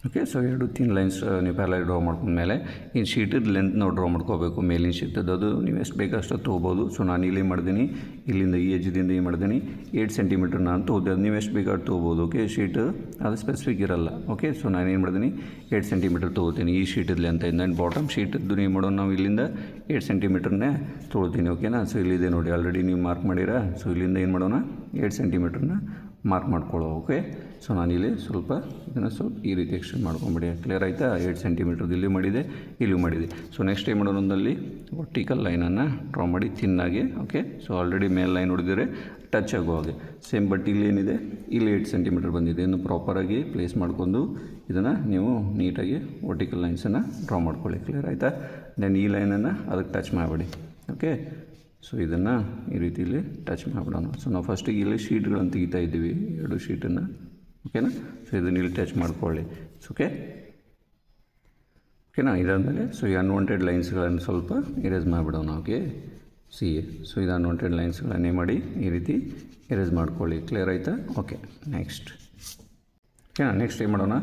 A: ಓಕೆ. ಸೊ ಎರಡು ಥಿನ್ ಲೈನ್ಸ್ ನೀವು ಪ್ಯಾರಲಲ್ ಡ್ರಾ ಮಾಡ್ಕೊಂಡ್ಮೇಲೆ ಈ ಶೀಟದ ಲೆಂತ್ ನಾವು ಡ್ರಾ ಮಾಡ್ಕೋಬೇಕು. ಮೇಲಿನ ಶೀಟದ್ದು ಅದು ನೀವು ಎಷ್ಟು ಬೇಕು ಅಷ್ಟು ತೊಗೋಬೋದು. ಸೊ ನಾನು ಇಲ್ಲಿ ಮಾಡಿದ್ದೀನಿ, ಇಲ್ಲಿಂದ ಈ ಎಜ್ಜಿಂದ ಏನು ಮಾಡಿದ್ದೀನಿ 8 ಸೆಂಟಿಮೀಟ್ರ್ ನಾನು ತೊಗೋದು. ಅದು ನೀವು ಎಷ್ಟು ಬೇಕಾದ್ರೂ ತೊಗೋಬೋದು. ಓಕೆ, ಶೀಟ್ ಅದು ಸ್ಪೆಸಿಫಿಕ್ ಇರಲ್ಲ. ಓಕೆ, ಸೊ ನಾನು ಏನು ಮಾಡಿದ್ದೀನಿ 8 ಸೆಂಟಿಮೀಟ್ರ್ ತೊಗೋತೀನಿ ಈ ಶೀಟದ ಲೆಂತ್. ಆ್ಯಂಡ್ ಬಾಟಮ್ ಶೀಟದ್ದು ನೀವು ಮಾಡೋಣ, ನಾವು ಇಲ್ಲಿಂದ 8 ಸೆಂಟಿಮೀಟ್ರನ್ನೇ ತೊಗೊಳ್ತೀನಿ. ಓಕೆನಾ. ಸೊ ಇಲ್ಲಿದೆ ನೋಡಿ, ಆಲ್ರೆಡಿ ನೀವು ಮಾರ್ಕ್ ಮಾಡಿರಾ. ಸೊ ಇಲ್ಲಿಂದ ಏನು ಮಾಡೋಣ 8 ಸೆಂಟಿಮೀಟ್ರನ್ನ ಮಾರ್ಕ್ ಮಾಡ್ಕೊಳ್ಳೋ. ಓಕೆ, ಸೊ ನಾನಿಲ್ಲಿ ಸ್ವಲ್ಪ ಇದನ್ನು ಸ್ವಲ್ಪ ಈ ರೀತಿ ಎಕ್ಸ್ಟೆಂಡ್ ಮಾಡ್ಕೊಂಬಿಡಿ. ಕ್ಲಿಯರ್ ಆಯಿತಾ. 8 ಸೆಂಟಿಮೀಟ್ರದ್ದು ಇಲ್ಲಿ ಮಾಡಿದೆ, ಇಲ್ಲೂ ಮಾಡಿದೆ. ಸೊ ನೆಕ್ಸ್ಟ್ ಏನು ಮಾಡೋಣ, ಒಂದಲ್ಲಿ ವರ್ಟಿಕಲ್ ಲೈನನ್ನು ಡ್ರಾ ಮಾಡಿ ತಿನ್ನಾಗಿ. ಓಕೆ, ಸೊ ಆಲ್ರೆಡಿ ಮೇಲ್ ಲೈನ್ ಹೊಡೆದಿದ್ರೆ ಟಚ್ ಆಗೋ ಹಾಗೆ ಸೇಮ್. ಬಟ್ ಇಲ್ಲಿ ಏನಿದೆ, ಇಲ್ಲಿ 8 ಸೆಂಟಿಮೀಟ್ರ್ ಬಂದಿದೆ. ಇನ್ನು ಪ್ರಾಪರಾಗಿ ಪ್ಲೇಸ್ ಮಾಡ್ಕೊಂಡು ಇದನ್ನು ನೀವು ನೀಟಾಗಿ ವರ್ಟಿಕಲ್ ಲೈನ್ಸನ್ನು ಡ್ರಾ ಮಾಡ್ಕೊಳ್ಳಿ. ಕ್ಲಿಯರ್ ಆಯಿತಾ. ದೆನ್ ಈ ಲೈನನ್ನು ಅದಕ್ಕೆ ಟಚ್ ಮಾಡಿಬಿಡಿ. ಓಕೆ, ಸೊ ಇದನ್ನು ಈ ರೀತಿಯಲ್ಲಿ ಟಚ್ ಮಾಡಿಬಿಡೋಣ. ಸೊ ನಾವು ಫಸ್ಟಿಗೆ ಇಲ್ಲಿ ಶೀಟ್ಗಳನ್ನು ತೆಗಿತಾ ಇದ್ದೀವಿ, 2 ಶೀಟನ್ನು. ಓಕೆನಾ. ಸೊ ಇದನ್ನು ಇಲ್ಲಿ ಟಚ್ ಮಾಡ್ಕೊಳ್ಳಿ. ಓಕೆನಾ. ಇದಾದಮೇಲೆ ಸೊ ಈ ಅನ್ವಾಂಟೆಡ್ ಲೈನ್ಸ್ಗಳನ್ನು ಸ್ವಲ್ಪ ಎರೇಸ್ ಮಾಡಿಬಿಡೋಣ. ಓಕೆ, ಸೊ ಇದು ಅನ್ವಾಂಟೆಡ್ ಲೈನ್ಸ್ಗಳನ್ನೇ ಮಾಡಿ ಈ ರೀತಿ ಎರೇಸ್ ಮಾಡ್ಕೊಳ್ಳಿ. ಕ್ಲಿಯರ್ ಆಯಿತಾ. ಓಕೆ, ನೆಕ್ಸ್ಟ್ ನೆಕ್ಸ್ಟ್ ಏನು ಮಾಡೋಣ,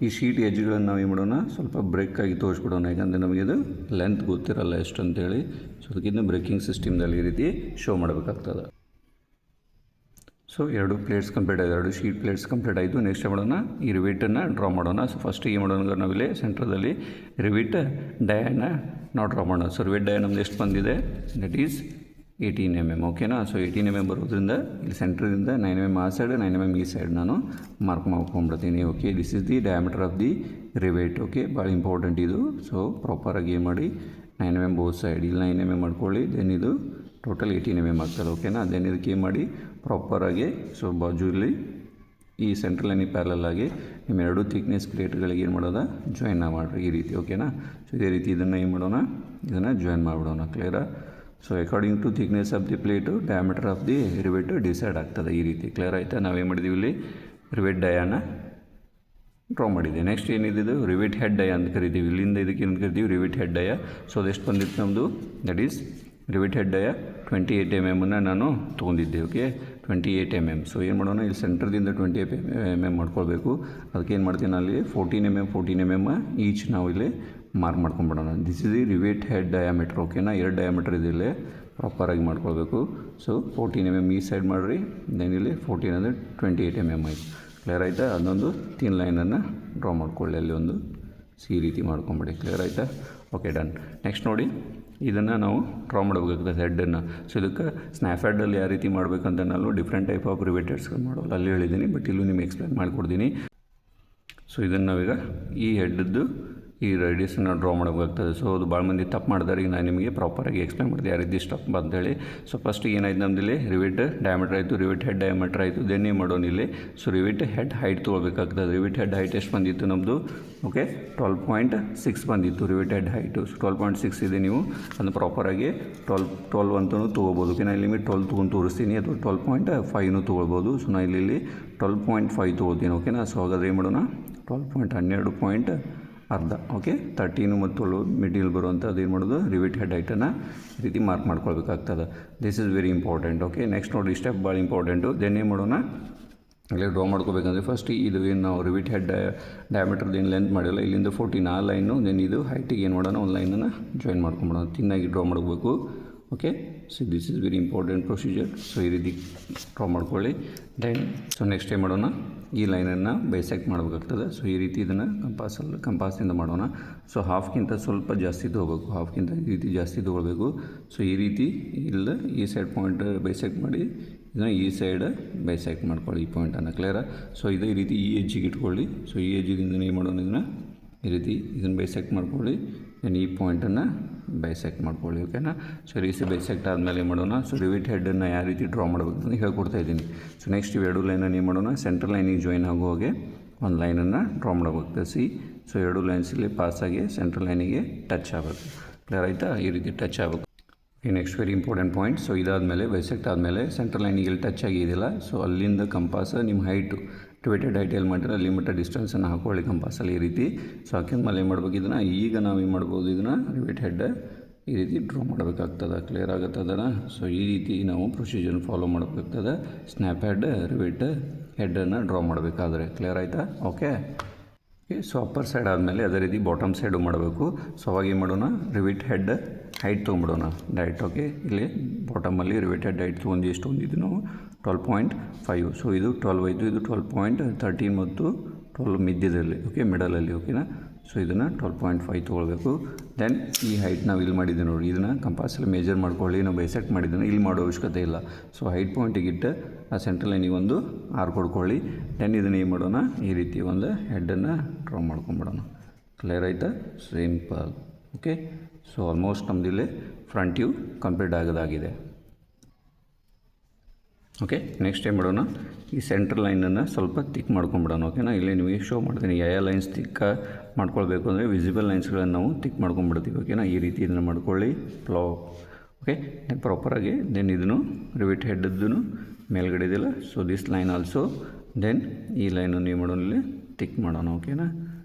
A: ಈ ಶೀಟ್ ಎಜ್ಗಳನ್ನು ನಾವು ಏನು ಮಾಡೋಣ ಸ್ವಲ್ಪ ಬ್ರೇಕಾಗಿ ತೋರಿಸ್ಬಿಡೋಣ. ಯಾಕಂದರೆ ನಮಗೆ ಅದು ಲೆಂತ್ ಗೊತ್ತಿರಲ್ಲ ಎಷ್ಟು ಅಂತೇಳಿ. ಸೊ ಅದಕ್ಕಿಂತ ಬ್ರೇಕಿಂಗ್ ಸಿಸ್ಟಮ್ದಲ್ಲಿ ಈ ರೀತಿ ಶೋ ಮಾಡಬೇಕಾಗ್ತದೆ. ಸೊ 2 ಪ್ಲೇಟ್ಸ್ ಕಂಪ್ಲೀಟ್ ಆಯಿತು, 2 ಶೀಟ್ ಪ್ಲೇಟ್ಸ್ ಕಂಪ್ಲೀಟ್ ಆಯಿತು. ನೆಕ್ಸ್ಟ್ ಏನು ಮಾಡೋಣ, ಈ ರಿವಿಟನ್ನು ಡ್ರಾ ಮಾಡೋಣ. ಸೊ ಫಸ್ಟಿಗೆ ಏನು ಮಾಡೋಣ, ನಾವಿಲ್ಲಿ ಸೆಂಟ್ರದಲ್ಲಿ ರಿವಿಟ್ ಡಯಾನ ನಾವು ಡ್ರಾ ಮಾಡೋಣ. ಸೊ ರಿವಿಟ್ ಡಯಾ ನಮ್ದು ಎಷ್ಟು ಬಂದಿದೆ, ದಟ್ ಈಸ್ 18 mm. ಓಕೆನಾ. ಸೊ 18 mm ಬರೋದ್ರಿಂದ ಇಲ್ಲಿ ಸೆಂಟ್ರಿಂದ 9 mm ಆ ಸೈಡ್, 9 mm ಈ ಸೈಡ್ ನಾನು ಮಾರ್ಕ್ ಮಾಡ್ಕೊಂಡ್ಬಿಡ್ತೀನಿ. Okay, this is the diameter of the rivet. Okay, ಭಾಳ ಇಂಪಾರ್ಟೆಂಟ್ ಇದು. ಸೊ ಪ್ರಾಪರಾಗಿ ಏನು ಮಾಡಿ 9 mm ಬೋತ್ ಸೈಡ್, ಇಲ್ಲಿ 9 mm ಮಾಡ್ಕೊಳ್ಳಿ. ದೆನ್ ಇದು ಟೋಟಲ್ 18 mm ಆಗ್ತದೆ. ಓಕೆನಾ. ದೆನ್ ಇದಕ್ಕೆ ಏನು ಮಾಡಿ ಪ್ರಾಪರಾಗಿ ಸೊ ಬಾಜುಲಿ ಈ ಸೆಂಟ್ರಲ್ ಲೈನಿಗೆ ಪ್ಯಾರಲಲ್ ಆಗಿ ನಿಮ್ಮ 2 ಥಿಕ್ನೆಸ್ ಪ್ಲೇಟ್ಗಳಿಗೆ ಏನು ಮಾಡೋದ ಜಾಯಿನ್ ಮಾಡಿರಿ ಈ ರೀತಿ. ಓಕೆನಾ. ಸೊ ಇದೇ ರೀತಿ ಇದನ್ನು ಏನು ಮಾಡೋಣ, ಇದನ್ನು ಜಾಯಿನ್ ಮಾಡಿಬಿಡೋಣ. ಕ್ಲಿಯರಾ. So according to thickness of the plate diameter of the rivet decide ಆಗ್ತದೆ ಈ ರೀತಿ. ಕ್ಲಿಯರ್ ಆಯಿತಾ. ನಾವೇನು ಮಾಡಿದ್ದೀವಿ, ಇಲ್ಲಿ ರಿವೆಟ್ ಡಯಾನ ಡ್ರಾ ಮಾಡಿದೆ. ನೆಕ್ಸ್ಟ್ ಏನಿದ್ದು ರಿವೆಟ್ ಹೆಡ್ ಡಯ ಅಂತ ಕರಿತೀವಿ. ಇಲ್ಲಿಂದ ಇದಕ್ಕೆ ಏನು ಕರಿತೀವಿ, ರಿವೆಟ್ ಹೆಡ್ ಡಯ. ಸೊ ಅದೆಷ್ಟು ಬಂದಿತ್ತು ನಮ್ಮದು, that is rivet head dia 28 mm ನಾನು ತೊಗೊಂಡಿದ್ದೆ. Okay, 28 mm. ಸೊ ಏನು ಮಾಡೋಣ, ಇಲ್ಲಿ ಸೆಂಟ್ರದಿಂದ 28 mm ಮಾಡ್ಕೊಳ್ಬೇಕು. ಅದಕ್ಕೆ ಏನು ಮಾಡ್ತೀನಿ, ಅಲ್ಲಿ 14 mm ಈಚ್ ನಾವು ಇಲ್ಲಿ ಮಾರ್ಕ್ ಮಾಡ್ಕೊಂಬಿಡೋಣ. This is the rivet head diameter. ಓಕೆನಾ. 2 ಡಯಾಮೀಟ್ರ್ ಇದಿಲ್ಲೇ ಪ್ರಾಪರಾಗಿ ಮಾಡ್ಕೊಳ್ಬೇಕು. ಸೊ 14 mm ಈ ಸೈಡ್ ಮಾಡಿರಿ. ದೆನ್ ಇಲ್ಲಿ 14 ಅಂದರೆ 28 mm ಆಯಿತು. ಕ್ಲಿಯರ್ ಆಯಿತಾ. ಅದೊಂದು ಥಿನ್ ಲೈನನ್ನು ಡ್ರಾ ಮಾಡ್ಕೊಳ್ಳಿ, ಅಲ್ಲಿ ಒಂದು ಈ ರೀತಿ ಮಾಡ್ಕೊಂಬಿಡಿ. ಕ್ಲಿಯರ್ ಆಯಿತಾ. Okay, done. ನೆಕ್ಸ್ಟ್ ನೋಡಿ, ಇದನ್ನು ನಾವು ಡ್ರಾ ಮಾಡಬೇಕಾಗ್ತದೆ ಹೆಡ್ಡನ್ನು. ಸೊ ಇದಕ್ಕೆ ಸ್ನ್ಯಾಪ್ ಹೆಡ್ಡಲ್ಲಿ ಯಾವ ರೀತಿ ಮಾಡಬೇಕಂತ ನಾನು ಡಿಫ್ರೆಂಟ್ ಟೈಪ್ ಆಫ್ ರಿವೆಟರ್ಸ್ಗಳು ಮಾಡೋಲ್ಲ ಅಲ್ಲಿ ಹೇಳಿದ್ದೀನಿ. ಬಟ್ ಇಲ್ಲೂ ನಿಮ್ಗೆ ಎಕ್ಸ್ಪ್ಲೇನ್ ಮಾಡಿಕೊಡ್ತೀನಿ. ಸೊ ಇದನ್ನು ನಾವೀಗ ಈ ಹೆಡ್ಡದ್ದು ಈ ರೇಡಿಯಸನ್ನು ಡ್ರಾ ಮಾಡಬೇಕಾಗ್ತದೆ. ಸೊ ಅದು ಭಾಳ ಮಂದಿ ತಪ್ಪು ಮಾಡಿದಾರೆ. ಈಗ ನಾನು ನಿಮಗೆ ಪ್ರಾಪರಾಗಿ ಎಕ್ಸ್ಪ್ಲೇನ್ ಮಾಡಿದೆ ಯಾವ ರೀತಿ ಸ್ಟಪ್ ಅಂತೇಳಿ. ಸೊ ಫಸ್ಟ್ ಏನಾಯ್ತು ನಮ್ಮದಿಲ್ಲಿ ರಿವೆಟ್ ಡಯಾಮೀಟರ್ ಆಯಿತು, ರಿವೆಟ್ ಹೆಡ್ ಡಯಾಮೀಟರ್ ಆಯಿತು. ದೆನ್ ಏನು ಮಾಡೋಣ ಇಲ್ಲಿ, ಸೊ ರಿವೆಟ್ ಹೆಡ್ ಹೈಟ್ ತೊಗೊಳ್ಬೇಕಾಗ್ತದೆ. ರಿವೆಟ್ ಹೆಡ್ ಹೈಟ್ ಎಷ್ಟು ಬಂದಿತ್ತು ನಮ್ಮದು, ಓಕೆ 12.6 ಬಂದಿತ್ತು ರಿವೆಟ್ ಹೆಡ್ ಹೈಟು. ಸೊ 12.6 ಇದೆ. ನೀವು ಅದನ್ನು ಪ್ರಾಪರಾಗಿ 12 ಅಂತಲೂ ತೊಗೋಬೋದು. ಓಕೆ, ನಾನು ಲಿಮಿಟ್ 12 ತೊಗೊಂಡು ತೋರಿಸ್ತೀನಿ, ಅಥವಾ 12.5 ತೊಗೊಳ್ಬೋದು. ಸೊ ನಾನು ಇಲ್ಲಿ 12.5 ತೊಗೋತೀನಿ. ಓಕೆನಾ. ಸೊ ಹಾಗಾದ್ರೆ ಏನು ಮಾಡೋಣ, 12.12 ಅರ್ಧ. ಓಕೆ, 13 ಮತ್ತು 12 ಮಿಡಿಲ್ ಬರುವಂಥದ್ದು ಏನು ಮಾಡೋದು, ರಿವೆಟ್ ಹೆಡ್ ಹೈಟನ್ನು ಈ ರೀತಿ ಮಾರ್ಕ್ ಮಾಡ್ಕೊಳ್ಬೇಕಾಗ್ತದೆ. This is very important. Okay, next ನೋಡಿ, ಸ್ಟೆಪ್ ಭಾಳ ಇಂಪಾರ್ಟೆಂಟು. ದೆನ್ ಏನು ಮಾಡೋಣ, ಅಲ್ಲಿ ಡ್ರಾ ಮಾಡ್ಕೋಬೇಕಂದ್ರೆ ಫಸ್ಟ್ ಇದು ಏನು ನಾವು ರಿವೆಟ್ ಹೆಡ್ ಡಯಾಮೀಟರ್ದು ಏನು ಲೆಂತ್ ಮಾಡಿಲ್ಲ, ಇಲ್ಲಿಂದ 14 ಆ ಲೈನು. ದೆನ್ ಇದು ಹೈಟಿಗೆ ಏನು ಮಾಡೋಣ, ಒಂದು ಲೈನನ್ನು ಜಾಯಿನ್ ಮಾಡ್ಕೊಂಬಿಡೋಣ. ತಿನ್ನಾಗಿ ಡ್ರಾ ಮಾಡಬೇಕು. Okay, so this is very important procedure. So ಈ ರೀತಿ ಡ್ರಾ ಮಾಡ್ಕೊಳ್ಳಿ. ದೆನ್ ಸೊ ನೆಕ್ಸ್ಟ್ ಏನು ಮಾಡೋಣ, ಈ ಲೈನನ್ನು ಬೈಸೆಕ್ಟ್ ಮಾಡಬೇಕಾಗ್ತದೆ. ಸೊ ಈ ರೀತಿ ಇದನ್ನು ಕಂಪಾಸಿಂದ ಮಾಡೋಣ. ಸೊ ಹಾಫ್ಗಿಂತ ಸ್ವಲ್ಪ ಜಾಸ್ತಿ ತೊಗೋಬೇಕು, ಹಾಫ್ಗಿಂತ ಈ ರೀತಿ ಜಾಸ್ತಿ ತೊಗೊಳ್ಬೇಕು. ಸೊ ಈ ರೀತಿ ಇಲ್ಲ ಈ ಸೈಡ್ ಪಾಯಿಂಟ್ ಬೈಸೆಕ್ಟ್ ಮಾಡಿ ಇದನ್ನು ಈ ಸೈಡ್ ಬೈಸೆಕ್ಟ್ ಮಾಡ್ಕೊಳ್ಳಿ ಈ ಪಾಯಿಂಟನ್ನು. ಕ್ಲಿಯರಾ. ಸೊ ಇದು ಈ ರೀತಿ ಈ ಎಜ್ಜಿಗೆ ಇಟ್ಕೊಳ್ಳಿ. ಸೊ ಈ ಎಜ್ಜಿದಿಂದ ಏನು ಮಾಡೋಣ, ಇದನ್ನು ಈ ರೀತಿ ಇದನ್ನು ಬೈಸೆಕ್ಟ್ ಮಾಡ್ಕೊಳ್ಳಿ. ದೆನ್ ಈ ಪಾಯಿಂಟನ್ನು ಬೈಸೆಕ್ಟ್ ಮಾಡ್ಕೊಳ್ಳಿ. ಓಕೆನಾ. ಸೊ ಈ ರೀತಿ ಬೈಸೆಕ್ಟ್ ಆದಮೇಲೆ ಏನು ಮಾಡೋಣ, ಸೊ ರಿವೆಟ್ ಹೆಡ್ಡನ್ನು ಯಾವ ರೀತಿ ಡ್ರಾ ಮಾಡಬೇಕು ಅಂತ ಹೇಳ್ಕೊಡ್ತಾ ಇದ್ದೀನಿ. ಸೊ ನೆಕ್ಸ್ಟ್ ಇವೆರಡು ಲೈನನ್ನು ಏನು ಮಾಡೋಣ, ಸೆಂಟ್ರಲ್ ಲೈನಿಗೆ ಜಾಯಿನ್ ಆಗೋ ಹಾಗೆ ಒಂದು ಲೈನನ್ನು ಡ್ರಾ ಮಾಡಬೇಕಾಗ್ತದೆ. ಸೊ 2 ಲೈನ್ಸ್ ಇಲ್ಲಿ ಪಾಸಾಗಿ ಸೆಂಟ್ರಲ್ ಲೈನಿಗೆ ಟಚ್ ಆಗಬೇಕು. ಕ್ಲಿಯರ್ ಆಯಿತಾ. ಈ ರೀತಿ ಟಚ್ ಆಗಬೇಕು. ಈ next very important point. So ಇದಾದಮೇಲೆ ಬೈಸೆಕ್ಟ್ ಆದಮೇಲೆ ಸೆಂಟ್ರಲ್ ಲೈನಿಗೆ ಇಲ್ಲಿ ಟಚ್ ಆಗಿದೆಯಲ್ಲ, ಸೊ ಅಲ್ಲಿಂದ ಕಂಪಾಸ ನಿಮ್ಮ ಹೈಟು ರಿವೆಟೆಡ್ ಹೈಟ್ ಎಲ್ಲಿ ಮಾಡಿದ್ರೆ ಅಲ್ಲಿ ಮಟ್ಟ ಡಿಸ್ಟೆನ್ಸನ್ನು ಹಾಕೊಳ್ಳಿ ಕಂಪಾಸಲ್ಲಿ ಈ ರೀತಿ. ಸೊ ಹಾಕಿದ್ಮೇಲೆ ಏನು ಮಾಡ್ಬೇಕು, ಇದನ್ನು ಈಗ ನಾವು ಏನು ಮಾಡ್ಬೋದು, ಇದನ್ನು ರಿವೆಟ್ ಹೆಡ್ ಈ ರೀತಿ ಡ್ರಾ ಮಾಡಬೇಕಾಗ್ತದೆ. ಕ್ಲಿಯರ್ ಆಗುತ್ತದನ. ಸೊ ಈ ರೀತಿ ನಾವು ಪ್ರೊಸೀಜರ್ ಫಾಲೋ ಮಾಡಬೇಕಾಗ್ತದೆ ಸ್ನ್ಯಾಪ್ ಹೆಡ್ ರಿವೆಟ್ ಹೆಡ್ಡನ್ನು ಡ್ರಾ ಮಾಡಬೇಕಾದ್ರೆ. ಕ್ಲಿಯರ್ ಆಯಿತಾ. Okay, okay. So upper side ಆದಮೇಲೆ ಅದೇ ರೀತಿ ಬಾಟಮ್ ಸೈಡು ಮಾಡಬೇಕು. ಸೊ ಅವಾಗ ಏನು ಮಾಡೋಣ, ರಿವಿಟ್ ಹೆಡ್ ಹೈಟ್ ತೊಗೊಂಬಿಡೋಣ ಡೈರೆಕ್ಟ್. ಓಕೆ, ಇಲ್ಲಿ ಬಾಟಮಲ್ಲಿ ರಿವಿಟ್ ಹೆಡ್ ಹೈಟ್ ತೊಗೊಂಡು ಎಷ್ಟು ಹೊಂದಿದ್ದು ನಾವು 12.5. ಸೊ ಇದು 12 ಆಯಿತು, ಇದು 12.13 ಮತ್ತು 12 ಮಧ್ಯದಲ್ಲಿ, ಓಕೆ, ಮಿಡಲಲ್ಲಿ. ಓಕೆನಾ. ಸೊ ಇದನ್ನು 12.5 ತೊಗೊಳ್ಬೇಕು. ದೆನ್ ಈ ಹೈಟ್ ನಾವು ಇಲ್ಲಿ ಮಾಡಿದ್ದೆ ನೋಡಿ, ಇದನ್ನು ಕಂಪಾಸಲ್ಲಿ ಮೇಜರ್ ಮಾಡ್ಕೊಳ್ಳಿ. ನಾವು ಬೈಸೆಕ್ಟ್ ಮಾಡಿದ್ದನ್ನು ಇಲ್ಲಿ ಮಾಡೋ ಅವಶ್ಯಕತೆ ಇಲ್ಲ. ಸೊ ಹೈಟ್ ಪಾಯಿಂಟಿಗೆ ಇಟ್ಟು ಆ ಸೆಂಟ್ರಲ್ ಲೈನಿಗೆ ಒಂದು ಆರ್ ಕೊಡ್ಕೊಳ್ಳಿ. ದೆನ್ ಇದನ್ನು ಏನು ಮಾಡೋಣ, ಈ ರೀತಿ ಒಂದು ಹೆಡ್ಡನ್ನು ಡ್ರಾ ಮಾಡ್ಕೊಂಬಿಡೋಣ. ಕ್ಲಿಯರ್ ಆಯಿತಾ? ಸಿಂಪಲ್. ಓಕೆ. ಸೊ ಆಲ್ಮೋಸ್ಟ್ ನಮ್ಮದಿಲ್ಲಿ ಫ್ರಂಟ್ ವ್ಯೂ ಕಂಪ್ಲೀಟ್ ಆಗೋದಾಗಿದೆ. ಓಕೆ. ನೆಕ್ಸ್ಟ್ ಏನು ಮಾಡೋಣ, ಈ ಸೆಂಟ್ರ್ ಲೈನನ್ನು ಸ್ವಲ್ಪ ತಿಕ್ ಮಾಡ್ಕೊಂಬಿಡೋಣ. ಓಕೆನಾ. ಇಲ್ಲಿ ನಿಮಗೆ ಶೋ ಮಾಡ್ತೀನಿ ಯಾವ ಲೈನ್ಸ್ ತಿಕ್ಕ ಮಾಡ್ಕೊಳ್ಬೇಕು ಅಂದರೆ ವಿಸಿಬಲ್ ಲೈನ್ಸ್ಗಳನ್ನು ನಾವು ತಿಕ್ ಮಾಡ್ಕೊಂಬಿಡ್ತೀವಿ. ಓಕೆನಾ. ಈ ರೀತಿ ಇದನ್ನು ಮಾಡ್ಕೊಳ್ಳಿ. ಫ್ಲೋ. ಓಕೆ. ಪ್ರಾಪರಾಗಿ ದೆನ್ ಇದನ್ನು ರಿವಿಟ್ ಹೆಡ್ಡದ್ದು ಮೇಲ್ಗಡೆ ಇದೆಯಲ್ಲ, so this line also. Then ಈ ಲೈನನ್ನು ಏನು ಮಾಡೋಣ, ಇಲ್ಲಿ ತಿಕ್ ಮಾಡೋಣ. ಓಕೆನಾ.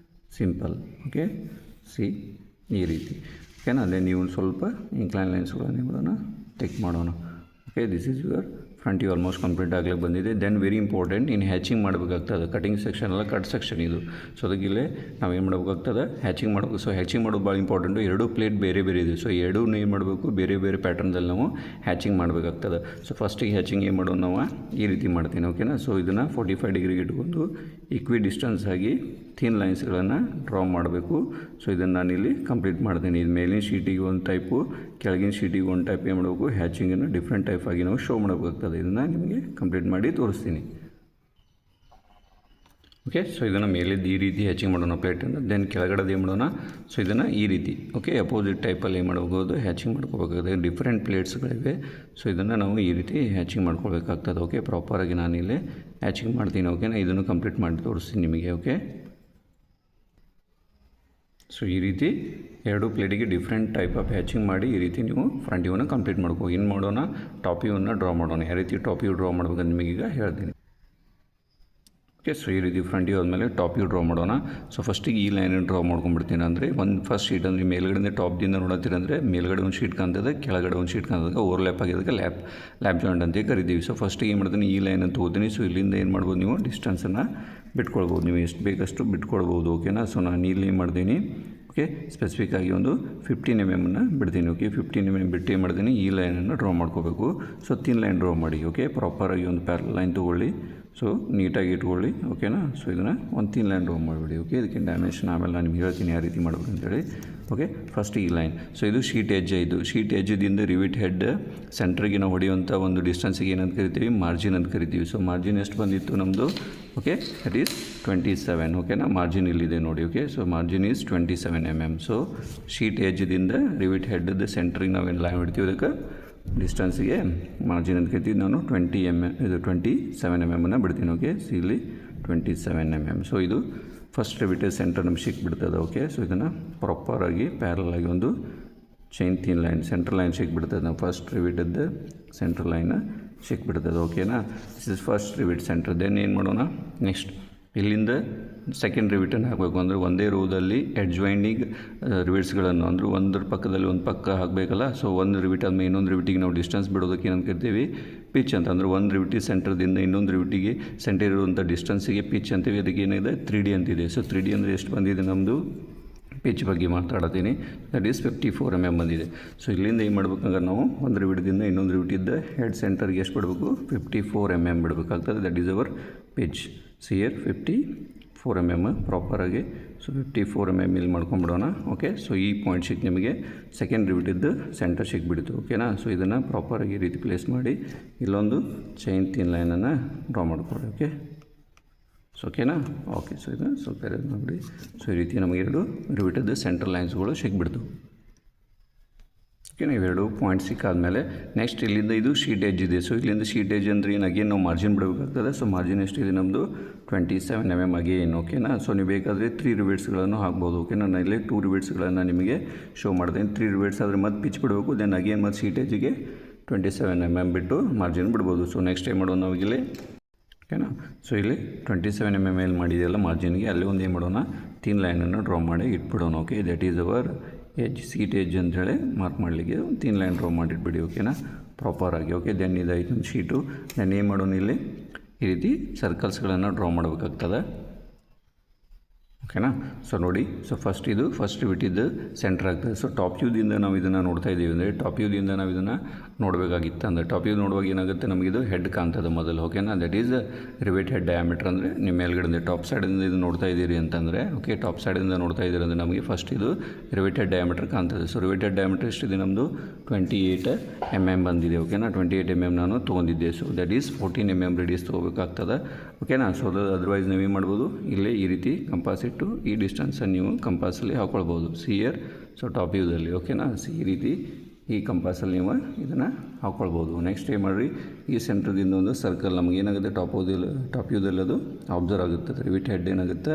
A: ಸಿಂಪಲ್. ಓಕೆ. ಸಿ ಈ ರೀತಿ. ಓಕೆನಾ. ದೆನ್ ನೀವು ಸ್ವಲ್ಪ ಇನ್ಕ್ಲೈನ್ ಲೈನ್ಸ್ಗಳನ್ನು ಏನು ಮಾಡೋಣ, ತಿಕ್ ಮಾಡೋಣ. Okay. This is your front view almost complete ಆಗ್ಲಿಕ್ಕೆ ಬಂದಿದೆ. ದೆನ್ ವೆರಿ ಇಂಪಾರ್ಟೆಂಟ್, ಇನ್ನು ಹ್ಯಾಚಿಂಗ್ ಮಾಡಬೇಕಾಗ್ತದೆ. ಕಟಿಂಗ್ ಸೆಕ್ಷನ್ ಅಲ್ಲ, ಕಟ್ ಸೆಕ್ಷನ್ ಇದು. ಸೊ ಅದಕ್ಕೆ ಇಲ್ಲೇ ನಾವೇನು ಮಾಡಬೇಕಾಗ್ತದೆ, ಹ್ಯಾಚಿಂಗ್ ಮಾಡಬೇಕು. ಸೊ ಹ್ಯಾಚಿಂಗ್ ಮಾಡೋದು ಭಾಳ ಇಂಪಾರ್ಟೆಂಟು. ಎರಡೂ ಪ್ಲೇಟ್ ಬೇರೆ ಬೇರೆ ಇದೆ. ಸೊ ಎರಡೂ ಏನು ಮಾಡಬೇಕು, ಬೇರೆ ಬೇರೆ ಪ್ಯಾಟರ್ನ್ದಲ್ಲಿ ನಾವು ಹ್ಯಾಚಿಂಗ್ ಮಾಡಬೇಕಾಗ್ತದೆ. ಸೊ ಫಸ್ಟಿಗೆ ಹ್ಯಾಚಿಂಗ್ ಏನು ಮಾಡೋದು ನಾವು ಈ ರೀತಿ ಮಾಡ್ತೀನಿ. ಓಕೆನಾ. ಸೊ ಇದನ್ನು 45 ಡಿಗ್ರಿಗೆ ಇಟ್ಕೊಂಡು ಈಕ್ವಿ ಡಿಸ್ಟೆನ್ಸ್ ಆಗಿ ಥಿನ್ ಲೈನ್ಸ್ಗಳನ್ನು ಡ್ರಾ ಮಾಡಬೇಕು. ಸೊ ಇದನ್ನು ನಾನಿಲ್ಲಿ ಕಂಪ್ಲೀಟ್ ಮಾಡ್ತೀನಿ. ಇದು ಮೇಲಿನ ಶೀಟಿಗೆ ಒಂದು ಟೈಪು, ಕೆಳಗಿನ ಶೀಟಿಗೆ ಒಂದು ಟೈಪ್ ಏನು ಮಾಡಬೇಕು, ಹ್ಯಾಚಿಂಗನ್ನು ಡಿಫ್ರೆಂಟ್ ಟೈಪ್ ಆಗಿ ನಾವು ಶೋ ಮಾಡಬೇಕಾಗ್ತದೆ. ಇದನ್ನು ನಿಮಗೆ ಕಂಪ್ಲೀಟ್ ಮಾಡಿ ತೋರಿಸ್ತೀನಿ. ಓಕೆ. ಸೊ ಇದನ್ನು ಮೇಲಿದ್ದು ಈ ರೀತಿ ಹ್ಯಾಚಿಂಗ್ ಮಾಡೋಣ ಪ್ಲೇಟನ್ನು. ದೆನ್ ಕೆಳಗಡೆದು ಏನು ಮಾಡೋಣ, ಸೊ ಇದನ್ನು ಈ ರೀತಿ, ಓಕೆ, ಅಪೋಸಿಟ್ ಟೈಪಲ್ಲಿ ಏನು ಮಾಡಬಹುದು, ಹ್ಯಾಚಿಂಗ್ ಮಾಡ್ಕೋಬೇಕಾಗುತ್ತೆ. ಡಿಫ್ರೆಂಟ್ ಪ್ಲೇಟ್ಸ್ಗಳಿವೆ. ಸೊ ಇದನ್ನು ನಾವು ಈ ರೀತಿ ಹ್ಯಾಚಿಂಗ್ ಮಾಡ್ಕೊಳ್ಬೇಕಾಗ್ತದೆ. ಓಕೆ. ಪ್ರಾಪರಾಗಿ ನಾನಿಲ್ಲಿ ಹ್ಯಾಚಿಂಗ್ ಮಾಡ್ತೀನಿ. ಓಕೆನಾ. ಇದನ್ನು ಕಂಪ್ಲೀಟ್ ಮಾಡಿ ತೋರಿಸ್ತೀನಿ ನಿಮಗೆ. ಓಕೆ. ಸೊ ಈ ರೀತಿ ಎರಡು ಪ್ಲೇಟಿಗೆ ಡಿಫ್ರೆಂಟ್ ಟೈಪ್ ಆಫ್ ಹ್ಯಾಚಿಂಗ್ ಮಾಡಿ ಈ ರೀತಿ ನೀವು ಫ್ರಂಟ್ ವ್ಯೂನ ಕಂಪ್ಲೀಟ್ ಮಾಡ್ಕೋ. ಏನು ಮಾಡೋಣ, ಟಾಪ್ ವ್ಯೂವನ್ನು ಡ್ರಾ ಮಾಡೋಣ. ಯಾವ ರೀತಿ ಟಾಪ್ ವ್ಯೂ ಡ್ರಾ ಮಾಡ್ಬೇಕಂತ ನಿಮಗೀಗ ಹೇಳ್ತೀನಿ. ಓಕೆ. ಸೊ ಈ ರೀತಿ ಫ್ರಂಟ್ ವ್ಯೂ ಆದಮೇಲೆ ಟಾಪ್ ವ್ಯೂ ಡ್ರಾ ಮಾಡೋಣ. ಸೊ ಫಸ್ಟಿಗೆ ಈ ಲೈನನ್ನು ಡ್ರಾ ಮಾಡ್ಕೊಂಡ್ಬಿಡ್ತೀನಿ. ಅಂದರೆ ಒಂದು ಫಸ್ಟ್ ಶೀಟ್ ಅಂದರೆ ಮೇಲ್ಗಡೆಯಿಂದ ಟಾಪ್ದಿಂದ ನೋಡತ್ತೀರ ಅಂದರೆ ಮೇಲ್ಗಡೆ ಒಂದು ಶೀಟ್ ಕಾಣ್ತದೆ, ಕೆಳಗಡೆ ಒಂದು ಶೀಟ್ ಕಾಣ್ತದೆ. ಓವರ್ಲ್ಯಾಪ್ ಆಗಿದ್ದಕ್ಕೆ ಲ್ಯಾಪ್ ಜಾಯಿಂಟ್ ಅಂತ ಕರಿತೀವಿ. ಸೊ ಫಸ್ಟಿಗೆ ಏನು ಮಾಡ್ತೀನಿ, ಈ ಲೈನ್ ಅಂತ ತೊಗೋತೀನಿ. ಸೊ ಇಲ್ಲಿಂದ ಏನು ಮಾಡ್ಬೋದು, ನೀವು ಡಿಸ್ಟೆನ್ಸನ್ನು ಬಿಟ್ಕೊಳ್ಬೋದು. ನೀವು ಎಷ್ಟು ಬೇಕಷ್ಟು ಬಿಟ್ಕೊಳ್ಬೋದು. ಓಕೆನಾ. ಸೊ ನಾನು ಇಲ್ಲಿ ಏನು ಮಾಡ್ತೀನಿ, ಓಕೆ, ಸ್ಪೆಸಿಫಿಕ್ಕಾಗಿ ಒಂದು 15 mm ಬಿಡ್ತೀನಿ. ಓಕೆ. 15 mm ಬಿಟ್ಟು ಏನು ಮಾಡ್ತೀನಿ, ಈ ಲೈನನ್ನು ಡ್ರಾ ಮಾಡ್ಕೋಬೇಕು. ಸೊ ಥಿನ್ ಲೈನ್ ಡ್ರಾ ಮಾಡಿ. ಓಕೆ. ಪ್ರಾಪರಾಗಿ ಒಂದು ಪ್ಯಾರಲ್ ಲೈನ್ ತೊಗೊಳ್ಳಿ. ಸೊ ನೀಟಾಗಿ ಇಟ್ಕೊಳ್ಳಿ. ಓಕೆನಾ. ಸೊ ಇದನ್ನು ಒಂದು ಥಿನ್ ಲೈನ್ ಡ್ರಾ ಮಾಡಿಬಿಡಿ. ಓಕೆ. ಇದಕ್ಕೆ ಡೈಮೆನ್ಷನ್ ಆಮೇಲೆ ನಾನು ನಿಮ್ಗೆ ಹೇಳ್ತೀನಿ ಯಾವ ರೀತಿ ಮಾಡಬೇಕು ಅಂತೇಳಿ. ಓಕೆ. ಫಸ್ಟ್ ಈ ಲೈನ್. ಸೊ ಇದು ಶೀಟ್ ಎಡ್ಜ್. ಇದು ಶೀಟ್ ಎಡ್ಜದಿಂದ ರಿವಿಟ್ ಹೆಡ್ ಸೆಂಟ್ರಿಗೆ ನಾವು ಹೊಡೆಯುವಂಥ ಒಂದು ಡಿಸ್ಟೆನ್ಸಿಗೆ ಏನಂತ ಕರಿತೀವಿ, ಮಾರ್ಜಿನ್ ಅಂತ ಕರಿತೀವಿ. ಸೊ ಮಾರ್ಜಿನ್ ಎಷ್ಟು ಬಂದಿತ್ತು ನಮ್ಮದು, ಓಕೆ, ದಟ್ ಈಸ್ 27. ಓಕೆನಾ. ಮಾರ್ಜಿನ್ ಇಲ್ಲಿದೆ ನೋಡಿ. Okay. So margin is 27 mm. So sheet ಎಡ್ಜದಿಂದ ರಿವಿಟ್ ಹೆಡ್ದು ಸೆಂಟ್ರಿಗೆ ನಾವೇನು ಲೈನ್ ಹೊಡ್ತೀವಿ, ಅದಕ್ಕೆ ಡಿಸ್ಟೆನ್ಸಿಗೆ ಮಾರ್ಜಿನ್ ಅಂತ ಕರಿತೀವಿ. ನಾನು 27 mm ಬಿಡ್ತೀನಿ. ಓಕೆ. ಸೊ ಇಲ್ಲಿ 27 mm. ಸೊ ಇದು ಫಸ್ಟ್ ರಿವಿಟ್ ಸೆಂಟರ್ ನಮ್ಗೆ ಸಿಕ್ಬಿಡ್ತದೆ. ಓಕೆ. ಸೊ ಇದನ್ನು ಪ್ರಾಪರಾಗಿ ಪ್ಯಾರಲಾಗಿ ಒಂದು chain thin line central line ಸಿಕ್ಬಿಡ್ತದೆ. ನಾವು ಫಸ್ಟ್ ರಿವಿಟದ್ದು ಸೆಂಟ್ರಲ್ ಲೈನ ಸಿಕ್ಬಿಡ್ತದೆ. ಓಕೆನಾ. This is first rivet centre. Then ಏನು ಮಾಡೋಣ, ನೆಕ್ಸ್ಟ್ ಇಲ್ಲಿಂದ ಸೆಕೆಂಡ್ ರಿವಿಟನ್ನು ಹಾಕಬೇಕು. ಅಂದರೆ ಒಂದೇ ರೋದಲ್ಲಿ ಎಡ್ಜಾಯ್ನಿಂಗ್ ರಿವಿಟ್ಸ್ಗಳನ್ನು, ಅಂದರೆ ಒಂದರ ಪಕ್ಕದಲ್ಲಿ ಒಂದು ಪಕ್ಕ ಹಾಕಬೇಕಲ್ಲ. ಸೊ ಒಂದು ರಿವಿಟ್ ಆದಮೇಲೆ ಇನ್ನೊಂದು ರಿವಿಟಿಗೆ ನಾವು ಡಿಸ್ಟೆನ್ಸ್ ಬಿಡೋದಕ್ಕೆ ಏನಂತ ಕರಿತೀವಿ, ಪಿಚ್ ಅಂತ. ಅಂದರೆ ಒಂದು ರಿವಿಟಿ ಸೆಂಟರ್ದಿಂದ ಇನ್ನೊಂದು ರಿವಿಟಿಗೆ ಸೆಂಟರ್ ಇರುವಂಥ ಡಿಸ್ಟೆನ್ಸಿಗೆ ಪಿಚ್ ಅಂತೀವಿ. ಅದಕ್ಕೆ ಏನಿದೆ 3D ಅಂತಿದೆ. ಸೊ 3D ಅಂದರೆ ಎಷ್ಟು ಬಂದಿದೆ ನಮ್ಮದು, ಪಿಚ್ ಬಗ್ಗೆ ಮಾತಾಡ್ತೀನಿ. ದಟ್ ಈಸ್ 54 mm ಬಂದಿದೆ. ಸೊ ಇಲ್ಲಿಂದ ಏನು ಮಾಡ್ಬೇಕಂದ್ರೆ ನಾವು ಒಂದು ರಿವಿಟದಿಂದ ಇನ್ನೊಂದು ರಿವಿಟಿದ್ದ ಹೆಡ್ ಸೆಂಟರ್ಗೆ ಎಷ್ಟು ಬಿಡಬೇಕು, 54 mm ಬಿಡಬೇಕಾಗ್ತದೆ. That is our pitch. ಸಿಯರ್ 54 mm ಪ್ರಾಪರಾಗಿ. ಸೊ 54 mm ಇಲ್ಲಿ ಮಾಡ್ಕೊಂಬಿಡೋಣ. ಓಕೆ. ಸೊ ಈ ಪಾಯಿಂಟ್ ಸಿಕ್ ನಿಮಗೆ ಸೆಕೆಂಡ್ ರಿವಿಟಿದ್ದು ಸೆಂಟರ್ ಸಿಕ್ಬಿಡ್ತು. ಓಕೆನಾ. ಸೊ ಇದನ್ನು ಪ್ರಾಪರಾಗಿ ಈ ರೀತಿ ಪ್ಲೇಸ್ ಮಾಡಿ ಇಲ್ಲೊಂದು ಚೈನ್ ಥಿನ್ ಲೈನನ್ನು ಡ್ರಾ ಮಾಡ್ಕೊಳ್ಳಿ. ಓಕೆ. ಸೊ ಓಕೆನಾ. ಓಕೆ. ಸೊ ಇದನ್ನು ಸ್ವಲ್ಪ ಎರೇಂಜ್ ಮಾಡಿಬಿಡಿ. ಸೊ ಈ ರೀತಿ ನಮಗೆ ಎರಡು ರಿವಿಟದ್ದು ಸೆಂಟ್ರಲ್ ಲೈನ್ಸ್ಗಳು ಸಿಕ್ಬಿಡ್ತು. ಓಕೆ. ಇವೆರಡು ಪಾಯಿಂಟ್ ಸಿಕ್ಕಾದ್ಮೇಲೆ ನೆಕ್ಸ್ಟ್ ಇಲ್ಲಿಂದ ಇದು ಶೀಟ್ ಎಡ್ಜ್ ಇದೆ. ಸೊ ಇಲ್ಲಿಂದ ಶೀಟ್ ಎಡ್ಜ್ ಅಂದರೆ ಏನು, ಅಗೇನ್ ನಾವು ಮಾರ್ಜಿನ್ ಬಿಡಬೇಕಾಗ್ತದೆ. ಸೊ ಮಾರ್ಜಿನ್ ಎಷ್ಟಿದೆ ನಮ್ಮದು 27 mm ಅಗೇನ್. ಓಕೆನಾ. ಸೊ ನೀವು ಬೇಕಾದರೆ 3 ರಿವಿಟ್ಸ್ಗಳನ್ನು ಹಾಕ್ಬೋದು. ಓಕೆನಾ. ನಾನು ಇಲ್ಲಿ 2 ರಿವಿಟ್ಸ್ಗಳನ್ನು ನಿಮಗೆ ಶೋ ಮಾಡ್ತೀನಿ. 3 ರಿವಿಟ್ಸ್ ಆದರೆ ಮತ್ತೆ ಪಿಚ್ ಬಿಡಬೇಕು. ದೆನ್ ಅಗೇನ್ ಮತ್ತು ಶೀಟ್ ಎಡ್ಜಿಗೆ 27 mm ಬಿಟ್ಟು ಮಾರ್ಜಿನ್ ಬಿಡ್ಬೋದು. ಸೊ ನೆಕ್ಸ್ಟ್ ಏನು ಮಾಡೋದು ನಾವು ಇಲ್ಲಿ, ಓಕೆನಾ. ಸೊ ಇಲ್ಲಿ 27 mm ಇಲ್ಲಿ ಮಾಡಿದೆಯಲ್ಲ ಮಾರ್ಜಿನ್ಗೆ, ಅಲ್ಲಿ ಒಂದು ಏನು ಮಾಡೋಣ, ಥಿನ್ ಲೈನನ್ನು ಡ್ರಾ ಮಾಡಿ ಇಟ್ಬಿಡೋಣ. Okay. That is our edge, sheet edge ಅಂತೇಳಿ ಮಾರ್ಕ್ ಮಾಡಲಿಕ್ಕೆ ಒಂದು ಥಿನ್ ಲೈನ್ ಡ್ರಾ ಮಾಡಿಟ್ಬಿಡಿ. ಓಕೆನಾ. ಪ್ರಾಪರಾಗಿ. ಓಕೆ. ದೆನ್ ಇದಾಯ್ತು ನಮ್ಮ ಶೀಟು. ದೆನ್ ಏನು ಮಾಡೋಣ, ಇಲ್ಲಿ ಈ ರೀತಿ ಸರ್ಕಲ್ಸ್ಗಳನ್ನು ಡ್ರಾ ಮಾಡಬೇಕಾಗ್ತದೆ. ಓಕೆನಾ. ಸೊ ನೋಡಿ, ಸೊ ಫಸ್ಟ್ ಬಿಟ್ಟಿದ್ದು ಸೆಂಟರ್ ಆಗ್ತದೆ. ಸೊ ಟಾಪ್ ವ್ಯೂದಿಂದ ನಾವು ಇದನ್ನು ನೋಡ್ತಾ ಇದ್ದೀವಿ ಅಂದರೆ ಟಾಪ್ ವ್ಯೂದಿಂದ ನಾವು ಇದನ್ನು ನೋಡಬೇಕಾಗಿತ್ತು. ಅಂದರೆ ಟಾಪ್ ವ್ಯೂ ನೋಡುವಾಗ ಏನಾಗುತ್ತೆ, ನಮಗಿದು ಹೆಡ್ ಕಾಣ್ತದೆ ಮೊದಲು. ಓಕೆನಾ, that is rivet head diameter. ಅಂದರೆ ನಿಮ್ಮ ಮೇಲ್ಗಡೆ ಟಾಪ್ ಸೈಡಿಂದ ಇದು ನೋಡ್ತಾ ಇದ್ದೀರಿ ಅಂತಂದರೆ, ಓಕೆ, ಟಾಪ್ ಸೈಡಿಂದ ನೋಡ್ತಾ ಇದ್ದೀರಿ ಅಂದರೆ ನಮಗೆ ಫಸ್ಟ್ ಇದು ರಿವೆಟ್ ಹೆಡ್ ಡಯಾಮೀಟರ್ ಕಾಣ್ತದೆ. ಸೊ ರಿವೆಟ್ ಹೆಡ್ ಡಯಾಮೀಟರ್ ಎಷ್ಟಿದೆ ನಮ್ಮದು 28 mm ಬಂದಿದೆ. ಓಕೆನಾ, 28 mm ನಾನು ತೊಗೊಂಡಿದ್ದೆ. So that is 14 mm radius ತೊಗೋಬೇಕಾಗ್ತದೆ. ಓಕೆನಾ. ಸೊ ಅದರ್ವೈಸ್ ನೀವೇನು ಮಾಡ್ಬೋದು, ಇಲ್ಲೇ ಈ ರೀತಿ ಕಂಪಾಸ್ ಇಟ್ಟು ಈ ಡಿಸ್ಟೆನ್ಸನ್ನು ನೀವು ಕಂಪಾಸಲ್ಲಿ ಹಾಕ್ಕೊಳ್ಬೋದು. ಸಿಯರ್ ಸೊ ಟಾಪ್ ವ್ಯೂದಲ್ಲಿ. ಓಕೆನಾ, ಈ ರೀತಿ ಈ ಕಂಪಾಸಲ್ಲಿ ನೀವು ಇದನ್ನು ಹಾಕ್ಕೊಳ್ಬೋದು. ನೆಕ್ಸ್ಟ್ ಏನು ಮಾಡಿರಿ, ಈ ಸೆಂಟ್ರದಿಂದ ಒಂದು ಸರ್ಕಲ್ ನಮಗೆ ಏನಾಗುತ್ತೆ ಟಾಪ್ ವ್ಯೂದಲ್ಲಿ ಅದು ಅಬ್ಸರ್ವ್ ಆಗುತ್ತೆ. ರಿವಿಟ್ ಹೆಡ್ ಏನಾಗುತ್ತೆ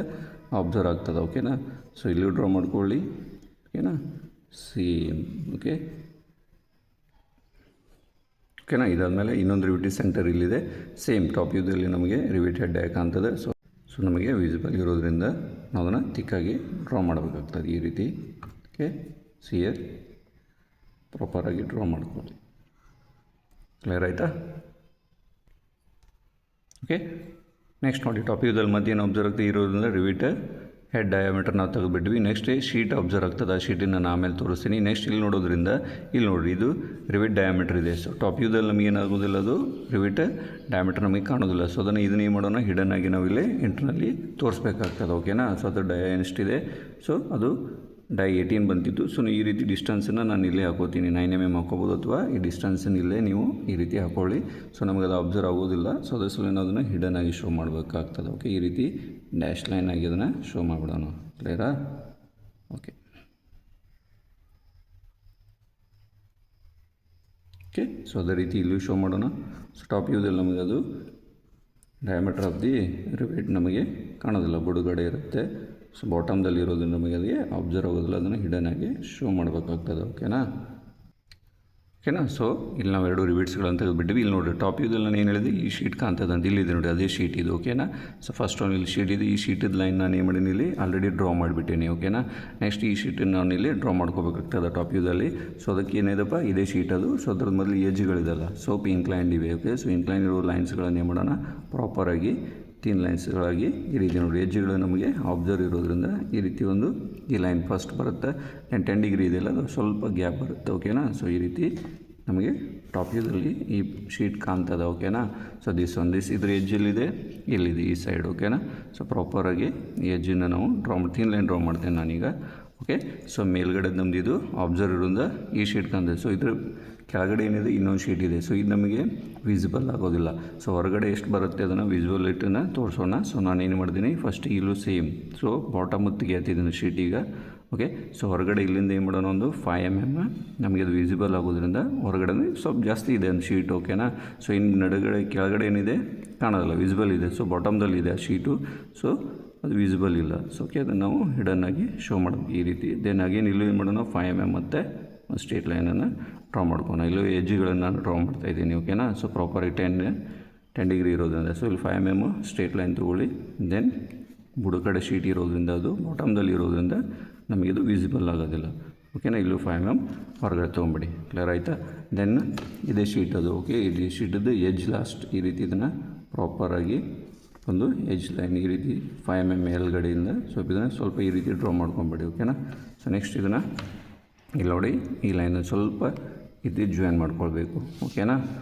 A: ಅಬ್ಸರ್ವ್ ಆಗ್ತದೆ. ಓಕೆನಾ. ಸೊ ಇಲ್ಲಿ ಡ್ರಾ ಮಾಡ್ಕೊಳ್ಳಿ. ಓಕೆನಾ, ಸೇಮ್. ಓಕೆನಾ. ಇದಾದಮೇಲೆ ಇನ್ನೊಂದು ರಿವಿಟಿ ಸೆಂಟರ್ ಇಲ್ಲಿದೆ. ಸೇಮ್ ಟಾಪ್ ವ್ಯೂದಲ್ಲಿ ನಮಗೆ ರಿವಿಟ್ ಹೆಡ್ ಕಾಣ್ತದೆ. ಸೊ ನಮಗೆ ವಿಸಿಬಲ್ ಇರೋದ್ರಿಂದ ನಾವು ಅದನ್ನು ತಿಕ್ಕಾಗಿ ಡ್ರಾ ಮಾಡಬೇಕಾಗ್ತದೆ ಈ ರೀತಿ. ಓಕೆ, ಸಿಯರ್ ಪ್ರಾಪರಾಗಿ ಡ್ರಾ ಮಾಡ್ಕೊಳ್ಳಿ. ಕ್ಲಿಯರ್ ಆಯಿತಾ? ಓಕೆ, ನೆಕ್ಸ್ಟ್ ನೋಡಿ, ಟಾಪ್ ವ್ಯೂದಲ್ಲಿ ಮತ್ತೇನು ಅಬ್ಸರ್ವ್ ಆಗ್ತದೆ ಇರೋದ್ರಿಂದ ರಿವಿಟ್ ಹೆಡ್ ಡಯಾಮೀಟರ್ ನಾವು ತೆಗೆದುಬಿಟ್ವಿ. ನೆಕ್ಸ್ಟ್ ಶೀಟ್ ಅಬ್ಸರ್ವ್ ಆಗ್ತದೆ. ಆ ಶೀಟನ್ನು ನಾನು ಆಮೇಲೆ ತೋರಿಸ್ತೀನಿ. ನೆಕ್ಸ್ಟ್ ಇಲ್ಲಿ ನೋಡೋದ್ರಿಂದ ಇಲ್ಲಿ ನೋಡಿರಿ, ಇದು ರಿವಿಟ್ ಡಯಾಮೀಟರ್ ಇದೆ. ಸೊ ಟಾಪ್ ವ್ಯೂದಲ್ಲಿ ನಮಗೆ ಏನಾಗೋದಿಲ್ಲ, ಅದು ರಿವಿಟ್ ಡಯಾಮೀಟರ್ ನಮಗೆ ಕಾಣೋದಿಲ್ಲ. ಸೊ ಅದನ್ನು ಇದನ್ನು ಏನು ಮಾಡೋಣ, ಹಿಡನ್ ಆಗಿ ನಾವು ಇಲ್ಲಿ ಇಂಟರ್ನಲ್ಲಿ ತೋರಿಸ್ಬೇಕಾಗ್ತದೆ. ಓಕೆನಾ. ಸೊ ಅದು ಎಷ್ಟಿದೆ, ಸೊ ಅದು 18 ಬಂತಿತ್ತು. ಸೊ ಈ ರೀತಿ ಡಿಸ್ಟೆನ್ಸನ್ನು ನಾನು ಇಲ್ಲೇ ಹಾಕೋತೀನಿ. 9 mm ಹಾಕೋಬೋದು, ಅಥವಾ ಈ ಡಿಸ್ಟೆನ್ಸನ್ನು ಇಲ್ಲೇ ನೀವು ಈ ರೀತಿ ಹಾಕೊಳ್ಳಿ. ಸೊ ನಮಗೆ ಅದು ಅಬ್ಸರ್ವ್ ಆಗೋದಿಲ್ಲ. ಸೊ ಅದ್ರ ಸಲ ಅದನ್ನು ಹಿಡನ್ ಆಗಿ ಶೋ ಮಾಡಬೇಕಾಗ್ತದೆ. ಓಕೆ, ಈ ರೀತಿ ಡ್ಯಾಶ್ ಲೈನ್ ಆಗಿ ಅದನ್ನು ಶೋ ಮಾಡಿಬಿಡೋಣ. ಕ್ಲಿಯರಾ? ಓಕೆ. ಸೊ ಅದೇ ರೀತಿ ಇಲ್ಲೂ ಶೋ ಮಾಡೋಣ. ಸೊ ಟಾಪ್ ವ್ಯೂದಲ್ಲಿ ನಮಗೆ ಅದು ಡಯಾಮೀಟರ್ ಆಫ್ ದಿ ರಿವೆಟ್ ನಮಗೆ ಕಾಣೋದಿಲ್ಲ, ಬುಡುಗಡೆ ಇರುತ್ತೆ. ಸೊ ಬಾಟಮ್ದಲ್ಲಿ ಇರೋದು ನಮಗೆ ಅದಕ್ಕೆ ಅಬ್ಸರ್ವ್ ಆಗೋದಿಲ್ಲ, ಅದನ್ನು ಹಿಡನ್ ಆಗಿ ಶೋ ಮಾಡಬೇಕಾಗ್ತದೆ. ಓಕೆನಾ. ಸೊ ಇಲ್ಲಿ ನಾವು 2 ರಿವಿಟ್ಸ್ಗಳನ್ನು ತೆಗೆದುಬಿಟ್ಟಿವಿ. ಇಲ್ಲಿ ನೋಡಿ, ಟಾಪ್ ವ್ಯೂದಲ್ಲಿ ನಾನು ಏನು ಹೇಳಿದೆ, ಈ ಶೀಟ್ ಕಾಣ್ತದೆ ಅಂತ. ಇಲ್ಲಿದೆ ನೋಡಿ, ಅದೇ ಶೀಟ್ ಇದು. ಓಕೆನಾ. ಸೊ ಫಸ್ಟ್ ಒಂದು ಇಲ್ಲಿ ಶೀಟ್ ಇದೆ. ಈ ಶೀಟಿದ ಲೈನ್ ನಾನು ಏನು ಮಾಡೀನಿ, ಇಲ್ಲಿ ಆಲ್ರೆಡಿ ಡ್ರಾ ಮಾಡಿಬಿಟ್ಟೇನೆ. ಓಕೆನಾ. ನೆಕ್ಸ್ಟ್ ಈ ಶೀಟನ್ನು ನಾನು ಇಲ್ಲಿ ಡ್ರಾ ಮಾಡ್ಕೋಬೇಕಾಗ್ತದೆ ಟಾಪ್ ವ್ಯೂದಲ್ಲಿ. ಸೊ ಅದಕ್ಕೆ ಏನಿದೆಪ್ಪ, ಇದೇ ಶೀಟ್ ಅದು. ಸೊ ಅದ್ರದ್ದು ಮೊದಲು ಎಜ್ಗಳಿದಲ್ಲ, ಸ್ವಲ್ಪ ಇನ್ಕ್ಲೈನ್ಡ್ ಇವೆ. ಓಕೆ, ಸೊ ಇನ್ಕ್ಲೈನ್ ಇರೋ ಲೈನ್ಸ್ಗಳನ್ನು ಏನು ಮಾಡೋಣ, ಪ್ರಾಪರಾಗಿ ಥಿನ್ ಲೈನ್ಸ್ಗಳಾಗಿ ಈ ರೀತಿ ನೋಡಿ, ಎಜ್ಗಳು ನಮಗೆ ಅಬ್ಸರ್ವ್ ಇರೋದ್ರಿಂದ ಈ ರೀತಿ ಒಂದು ಈ ಲೈನ್ ಫಸ್ಟ್ ಬರುತ್ತೆ. 10 ಡಿಗ್ರಿ ಇದೆಯಲ್ಲ, ಅದು ಸ್ವಲ್ಪ ಗ್ಯಾಪ್ ಬರುತ್ತೆ. ಓಕೆನಾ. ಸೊ ಈ ರೀತಿ ನಮಗೆ ಟಾಪ್ ವ್ಯೂದಲ್ಲಿ ಈ ಶೀಟ್ ಕಾಣ್ತದೆ. ಓಕೆನಾ. ಸೊ ಇದ್ರ ಎಜ್ಜಲ್ಲಿದೆ, ಇಲ್ಲಿದೆ ಈ ಸೈಡ್. ಓಕೆನಾ. ಸೊ ಪ್ರಾಪರಾಗಿ ಈ ಎಜ್ಜನ್ನು ನಾವು ಥಿನ್ ಲೈನ್ ಡ್ರಾ ಮಾಡ್ತೇನೆ ನಾನೀಗ. ಓಕೆ, ಸೊ ಮೇಲ್ಗಡೆ ನಮ್ದು ಇದು ಅಬ್ಸರ್ವ್ ಇರೋದ್ರಿಂದ ಈ ಶೀಟ್ ಕಾಣ್ತದೆ. ಸೊ ಇದ್ರ ಕೆಳಗಡೆ ಏನಿದೆ, ಇನ್ನೊಂದು ಶೀಟ್ ಇದೆ. ಸೊ ಇದು ನಮಗೆ ವಿಸಿಬಲ್ ಆಗೋದಿಲ್ಲ. ಸೊ ಹೊರಗಡೆ ಎಷ್ಟು ಬರುತ್ತೆ ಅದನ್ನು ವಿಸಿಬಿಲಿಟಿನ ತೋರಿಸೋಣ. ಸೊ ನಾನು ಏನು ಮಾಡ್ತೀನಿ, ಫಸ್ಟ್ ಇಲ್ಲೂ ಸೇಮ್. ಸೊ ಬಾಟಮ್ ಹೊತ್ತಿಗೆ ಹತ್ತಿದ್ದೀನಿ ಶೀಟ್ ಈಗ. ಓಕೆ, ಸೊ ಹೊರಗಡೆ ಇಲ್ಲಿಂದ ಏನು ಮಾಡೋಣ, ಒಂದು 5 mm ನಮಗೆ ಅದು ವಿಸಿಬಲ್ ಆಗೋದ್ರಿಂದ ಹೊರಗಡೆ ಸ್ವಲ್ಪ ಜಾಸ್ತಿ ಇದೆ ಒಂದು ಶೀಟ್. ಓಕೆನಾ. ಸೊ ಇನ್ನು ಕೆಳಗಡೆ ಏನಿದೆ ಕಾಣೋದಿಲ್ಲ, ವಿಸಿಬಲ್ ಇದೆ. ಸೊ ಬಾಟಮ್ದಲ್ಲಿದೆ ಆ ಶೀಟು. ಸೊ ಅದು ವಿಸಿಬಲ್ ಇಲ್ಲ. ಸೊ ಓಕೆ, ಅದನ್ನು ನಾವು ಹಿಡನ್ ಆಗಿ ಶೋ ಮಾಡಬೇಕು ಈ ರೀತಿ. ದೆನ್ ಅಗೇನ್ ಇಲ್ಲೂ ಏನು ಮಾಡೋಣ, 5 mm ಮತ್ತು ಒಂದು ಸ್ಟ್ರೇಟ್ ಲೈನನ್ನು ಡ್ರಾ ಮಾಡ್ಕೋಣ. ಇಲ್ಲೂ ಎಜ್ಜುಗಳನ್ನು ನಾನು ಡ್ರಾ ಮಾಡ್ತಾಯಿದ್ದೀನಿ. ಓಕೆನಾ. ಸೊ ಪ್ರಾಪರಾಗಿ 10 ಡಿಗ್ರಿ ಇರೋದ್ರಿಂದ ಸೊ ಇಲ್ಲಿ 5 mm ಸ್ಟ್ರೇಟ್ ಲೈನ್ ತೊಗೊಳ್ಳಿ. ದೆನ್ ಬುಡಕಡೆ ಶೀಟ್ ಇರೋದ್ರಿಂದ, ಅದು ಬಾಟಮ್ದಲ್ಲಿ ಇರೋದ್ರಿಂದ ನಮಗಿದು ವಿಸಿಬಲ್ ಆಗೋದಿಲ್ಲ. ಓಕೆನಾ. ಇಲ್ಲೂ 5 mm ಹೊರಗಡೆ ತೊಗೊಂಬಿಡಿ. ಕ್ಲಿಯರ್ ಆಯಿತಾ? ದೆನ್ ಇದೇ ಶೀಟ್ ಅದು. ಓಕೆ, ಇದು ಶೀಟದ್ದು ಎಜ್ ಲಾಸ್ಟ್ ಈ ರೀತಿ ಇದನ್ನು ಪ್ರಾಪರಾಗಿ ಒಂದು ಎಜ್ ಲೈನ್ ಈ ರೀತಿ 5 mm ಮೇಲ್ಗಡೆಯಿಂದ ಇದನ್ನು ಸ್ವಲ್ಪ ಈ ರೀತಿ ಡ್ರಾ ಮಾಡ್ಕೊಂಬಿಡಿ. ಓಕೆನಾ. ಸೊ ನೆಕ್ಸ್ಟ್ ಇದನ್ನು ಇಲ್ಲಿ ನೋಡಿ, ಈ ಲೈನ ಸ್ವಲ್ಪ ಇದು ಜಾಯಿನ್ ಮಾಡ್ಕೊಳ್ಬೇಕು. ಓಕೆನಾ.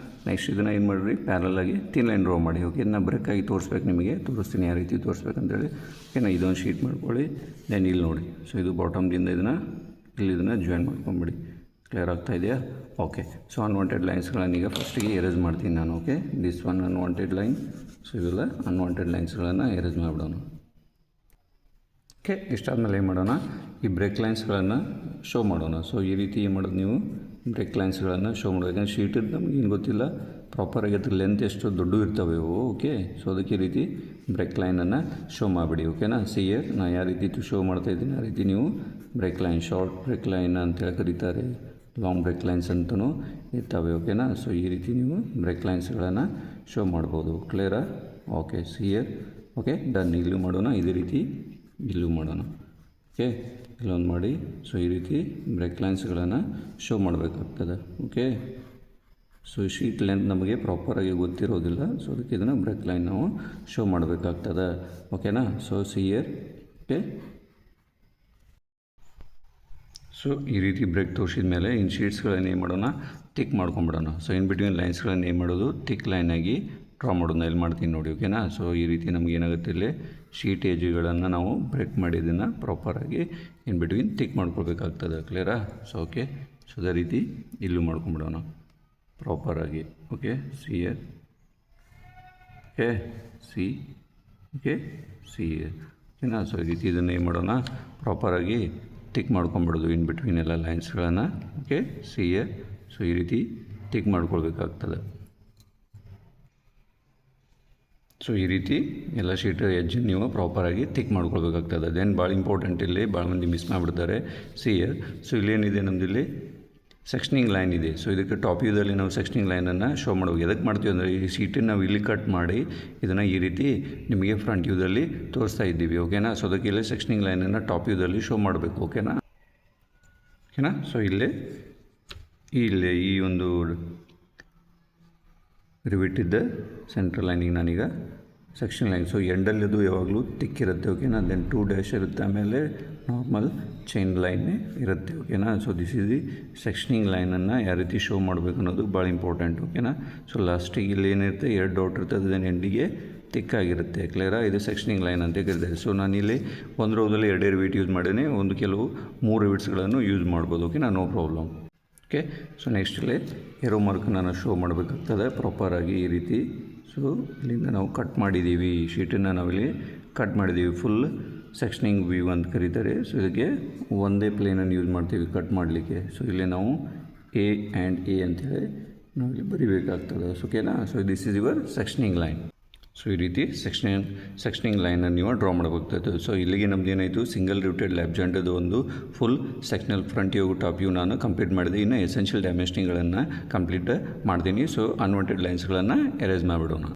A: ನೆಕ್ಸ್ಟ್ ಇದನ್ನು ಏನು ಮಾಡಿರಿ, ಪ್ಯಾರಲಾಗಿ ಥಿನ್ ಲೈನ್ ಡ್ರಾ ಮಾಡಿ. ಓಕೆ, ಇದನ್ನು ಬ್ರೇಕಾಗಿ ತೋರಿಸ್ಬೇಕು, ನಿಮಗೆ ತೋರಿಸ್ತೀನಿ ಯಾವ ರೀತಿ ತೋರಿಸ್ಬೇಕಂತೇಳಿ. ಓಕೆನಾ. ಇದೊಂದು ಶೀಟ್ ಮಾಡ್ಕೊಳ್ಳಿ. ದೆನ್ ಇಲ್ಲಿ ನೋಡಿ, ಸೊ ಇದು ಬಾಟಮ್ದಿಂದ ಇದನ್ನು ಜಾಯಿನ್ ಮಾಡ್ಕೊಂಬಿಡಿ. ಕ್ಲಿಯರ್ ಆಗ್ತಾ ಇದೆಯಾ? ಓಕೆ. ಸೊ ಅನ್ವಾಂಟೆಡ್ ಲೈನ್ಸ್ಗಳನ್ನು ಈಗ ಫಸ್ಟಿಗೆ ಎರೇಸ್ ಮಾಡ್ತೀನಿ ನಾನು. Okay, this one unwanted line. So ಇವೆಲ್ಲ ಅನ್ವಾಂಟೆಡ್ ಲೈನ್ಸ್ಗಳನ್ನು ಎರೇಸ್ ಮಾಡಿಬಿಡೋಣ. ಓಕೆ, ಇಷ್ಟಾದಮೇಲೆ ಏನು ಮಾಡೋಣ, ಈ ಬ್ರೇಕ್ ಲೈನ್ಸ್ಗಳನ್ನು ಶೋ ಮಾಡೋಣ. ಸೊ ಈ ರೀತಿ ಏನು ಮಾಡೋದು, ನೀವು ಬ್ರೇಕ್ ಲೈನ್ಸ್ಗಳನ್ನು ಶೋ ಮಾಡೋದು. ಯಾಕಂದರೆ ಶೀಟದ್ದು ನಮಗೇನು ಗೊತ್ತಿಲ್ಲ ಪ್ರಾಪರಾಗಿ ಅದ್ರ ಲೆಂತ್ ಎಷ್ಟು ದೊಡ್ಡ ಇರ್ತವೆ ಇವು. ಓಕೆ, ಸೊ ಅದಕ್ಕೆ ಈ ರೀತಿ ಬ್ರೇಕ್ ಲೈನನ್ನು ಶೋ ಮಾಡಿಬಿಡಿ. ಓಕೆನಾ. ಸಿಯರ್ ನಾನು ಯಾವ ರೀತಿ ಶೋ ಮಾಡ್ತಾಯಿದ್ದೀನಿ ಆ ರೀತಿ ನೀವು break line, short break line ಅಂತೇಳಿ ಕರೀತಾರೆ, ಲಾಂಗ್ ಬ್ರೇಕ್ ಲೈನ್ಸ್ ಅಂತಲೂ ಇರ್ತವೆ. ಓಕೆನಾ. ಸೊ ಈ ರೀತಿ ನೀವು ಬ್ರೇಕ್ ಲೈನ್ಸ್ಗಳನ್ನು ಶೋ ಮಾಡ್ಬೋದು. ಕ್ಲಿಯರಾ? Okay, sir. Okay, done. ಇಲ್ಲೂ ಮಾಡೋಣ, ಇದೇ ರೀತಿ ಇಲ್ಲೂ ಮಾಡೋಣ. ಓಕೆ, ಇಲ್ಲೊಂದು ಮಾಡಿ. ಸೊ ಈ ರೀತಿ ಬ್ರೇಕ್ ಲೈನ್ಸ್ಗಳನ್ನು ಶೋ ಮಾಡಬೇಕಾಗ್ತದೆ. ಓಕೆ, ಸೊ ಶೀಟ್ ಲೆಂತ್ ನಮಗೆ ಪ್ರಾಪರಾಗಿ ಗೊತ್ತಿರೋದಿಲ್ಲ. ಸೊ ಅದಕ್ಕೆ ಇದನ್ನು ಬ್ರೇಕ್ ಲೈನ್ ನಾವು ಶೋ ಮಾಡಬೇಕಾಗ್ತದೆ. ಓಕೆನಾ. So ಸಿಯರ್ okay. ಸೊ ಈ ರೀತಿ ಬ್ರೇಕ್ ತೋರಿಸಿದ ಮೇಲೆ ಇನ್ ಶೀಟ್ಸ್ಗಳನ್ನು ಏನು ಮಾಡೋಣ, ಟಿಕ್ ಮಾಡ್ಕೊಂಬಿಡೋಣ. ಸೊ ಇನ್ ಬಿಟ್ವೀನ್ ಲೈನ್ಸ್ಗಳನ್ನು ಏನು ಮಾಡೋದು, ಟಿಕ್ ಲೈನಾಗಿ ಡ್ರಾ ಮಾಡೋದು. ಇಲ್ಲಿ ಮಾಡ್ತೀನಿ ನೋಡಿ, ಓಕೆನಾ. ಸೊ ಈ ರೀತಿ ನಮ್ಗೆ ಏನಾಗುತ್ತೆ, ಇಲ್ಲಿ ಶೀಟ್ ಏಜ್ಗಳನ್ನು ನಾವು ಬ್ರೇಕ್ ಮಾಡಿ ಇದನ್ನು ಪ್ರಾಪರಾಗಿ ಇನ್ ಬಿಟ್ವೀನ್ ಟಿಕ್ ಮಾಡ್ಕೊಳ್ಬೇಕಾಗ್ತದೆ. ಕ್ಲಿಯರಾ? So okay. ಸೊ ಅದೇ ರೀತಿ ಇಲ್ಲೂ ಮಾಡ್ಕೊಂಬಿಡೋಣ ಪ್ರಾಪರಾಗಿ. Okay, see ah, okay, see, okay, see ah, ಓಕೆನಾ. ಸೊ ಈ ರೀತಿ ಇದನ್ನು ಏನು ಮಾಡೋಣ, ಪ್ರಾಪರಾಗಿ ಟಿಕ್ ಮಾಡ್ಕೊಂಬಿಡೋದು ಇನ್ ಬಿಟ್ವೀನ್ ಎಲ್ಲ ಲೈನ್ಸ್ಗಳನ್ನು. Okay, see ah. ಸೊ ಈ ರೀತಿ ಟಿಕ್ ಮಾಡ್ಕೊಳ್ಬೇಕಾಗ್ತದೆ. ಸೊ ಈ ರೀತಿ ಎಲ್ಲ ಶೀಟ್ ಎಡ್ಜ್ ನೀವು ಪ್ರಾಪರಾಗಿ ಟಿಕ್ ಮಾಡ್ಕೊಳ್ಬೇಕಾಗ್ತದೆ. ದೆನ್ ಭಾಳ ಇಂಪಾರ್ಟೆಂಟ್, ಇಲ್ಲಿ ಭಾಳ ಮಂದಿ ಮಿಸ್ ಮಾಡಿಬಿಡ್ತಾರೆ. See ah. ಸೊ ಇಲ್ಲೇನಿದೆ ನಮ್ಮದಿಲ್ಲಿ ಸೆಕ್ಷನಿಂಗ್ ಲೈನ್ ಇದೆ. ಸೊ ಇದಕ್ಕೆ ಟಾಪ್ ವ್ಯೂದಲ್ಲಿ ನಾವು ಸೆಕ್ಷನಿಂಗ್ ಲೈನನ್ನು ಶೋ ಮಾಡಬೇಕು. ಎದಕ್ಕೆ ಮಾಡ್ತೀವಿ ಅಂದರೆ, ಈ ಶೀಟನ್ನು ನಾವು ಇಲ್ಲಿ ಕಟ್ ಮಾಡಿ ಇದನ್ನು ಈ ರೀತಿ ನಿಮಗೆ ಫ್ರಂಟ್ ವ್ಯೂದಲ್ಲಿ ತೋರಿಸ್ತಾ ಇದ್ದೀವಿ. ಓಕೆನಾ. ಸೊ ಅದಕ್ಕೆ ಇಲ್ಲಿ ಸೆಕ್ಷನಿಂಗ್ ಲೈನನ್ನು ಟಾಪ್ ವ್ಯೂದಲ್ಲಿ ಶೋ ಮಾಡಬೇಕು. ಓಕೆನಾ. ಓಕೆನಾ. ಸೊ ಇಲ್ಲೇ ಈ ಒಂದು ರಿವಿಟ್ಟಿದ್ದ ಸೆಂಟ್ರಲ್ ಲೈನಿಗೆ ನಾನೀಗ ಸೆಕ್ಷನ್ ಲೈನ್. ಸೊ ಎಂಡಲ್ಲಿ ಅದು ಯಾವಾಗಲೂ ತಿಕ್ಕಿರುತ್ತೆ. ಓಕೆನಾ. ದೆನ್ 2 ಡ್ಯಾಶ್ ಇರುತ್ತೆ, ಆಮೇಲೆ ನಾರ್ಮಲ್ ಚೈನ್ ಲೈನ್ನೇ ಇರುತ್ತೆ. ಓಕೆನಾ. So this is the sectioning ಲೈನನ್ನು ಯಾವ ರೀತಿ ಶೋ ಮಾಡಬೇಕು ಅನ್ನೋದು ಭಾಳ ಇಂಪಾರ್ಟೆಂಟ್. ಓಕೆನಾ. ಸೊ ಲಾಸ್ಟಿಗೆ ಇಲ್ಲಿ ಏನಿರುತ್ತೆ, 2 ಡಾಟ್ ಇರ್ತದೆ, ದೆನ್ ಎಂಡಿಗೆ ತಿಕ್ಕಾಗಿರುತ್ತೆ. ಕ್ಲಿಯರಾ? ಇದು ಸೆಕ್ಷನಿಂಗ್ ಲೈನ್ ಅಂತ ಕರೀತಾರೆ. ಸೊ ನಾನಿಲ್ಲಿ ಒಂದು ರೋದಲ್ಲಿ 2 ರಿವಿಟ್ ಯೂಸ್ ಮಾಡೀನಿ, ಕೆಲವು 3 ರಿವಿಟ್ಸ್ಗಳನ್ನು ಯೂಸ್ ಮಾಡ್ಬೋದು. ಓಕೆನಾ, no problem. Okay. So next ಇಲ್ಲಿ ಏರೋ ಮಾರ್ಕನ್ನು ನಾನು ಶೋ ಮಾಡಬೇಕಾಗ್ತದೆ ಪ್ರಾಪರಾಗಿ ಈ ರೀತಿ. ಸೊ ಇಲ್ಲಿಂದ ನಾವು ಕಟ್ ಮಾಡಿದ್ದೀವಿ, ಶೀಟನ್ನು ನಾವಿಲ್ಲಿ ಕಟ್ ಮಾಡಿದ್ದೀವಿ. ಫುಲ್ ಸೆಕ್ಷನಿಂಗ್ ವ್ಯೂ ಅಂತ ಕರೀತಾರೆ. ಸೊ ಇದಕ್ಕೆ ಒಂದೇ ಪ್ಲೇನನ್ನು ಯೂಸ್ ಮಾಡ್ತೀವಿ ಕಟ್ ಮಾಡಲಿಕ್ಕೆ. ಸೊ ಇಲ್ಲಿ ನಾವು ಎ ಆ್ಯಂಡ್ ಎ ಅಂತೇಳಿ ನಾವಿಲ್ಲಿ ಬರಿಬೇಕಾಗ್ತದೆ. ಸೊ ಓಕೆನಾ. So this is your sectioning line. So ಈ ರೀತಿ ಸೆಕ್ಷನಿಂಗ್ ಲೈನನ್ನು ನೀವು ಡ್ರಾ ಮಾಡಬೇಕಾಗ್ತದೆ. ಸೊ ಇಲ್ಲಿಗೆ ನಮ್ದು ಏನಾಯಿತು, ಸಿಂಗಲ್ ರಿವಿಟೆಡ್ ಲ್ಯಾಪ್ ಜಾಯಿಂಟದು ಒಂದು full sectional front view top view ನಾನು ಕಂಪ್ಲೀಟ್ ಮಾಡಿದೆ. ಇನ್ನು ಎಸೆನ್ಷಿಯಲ್ ಡೈಮೆನ್ಷನಿಂಗ್ಗಳನ್ನು ಕಂಪ್ಲೀಟ್ ಮಾಡ್ತೀನಿ. ಸೊ ಅನ್ವಾಂಟೆಡ್ ಲೈನ್ಸ್ಗಳನ್ನು ಎರೇಸ್ ಮಾಡಿಬಿಡೋಣ.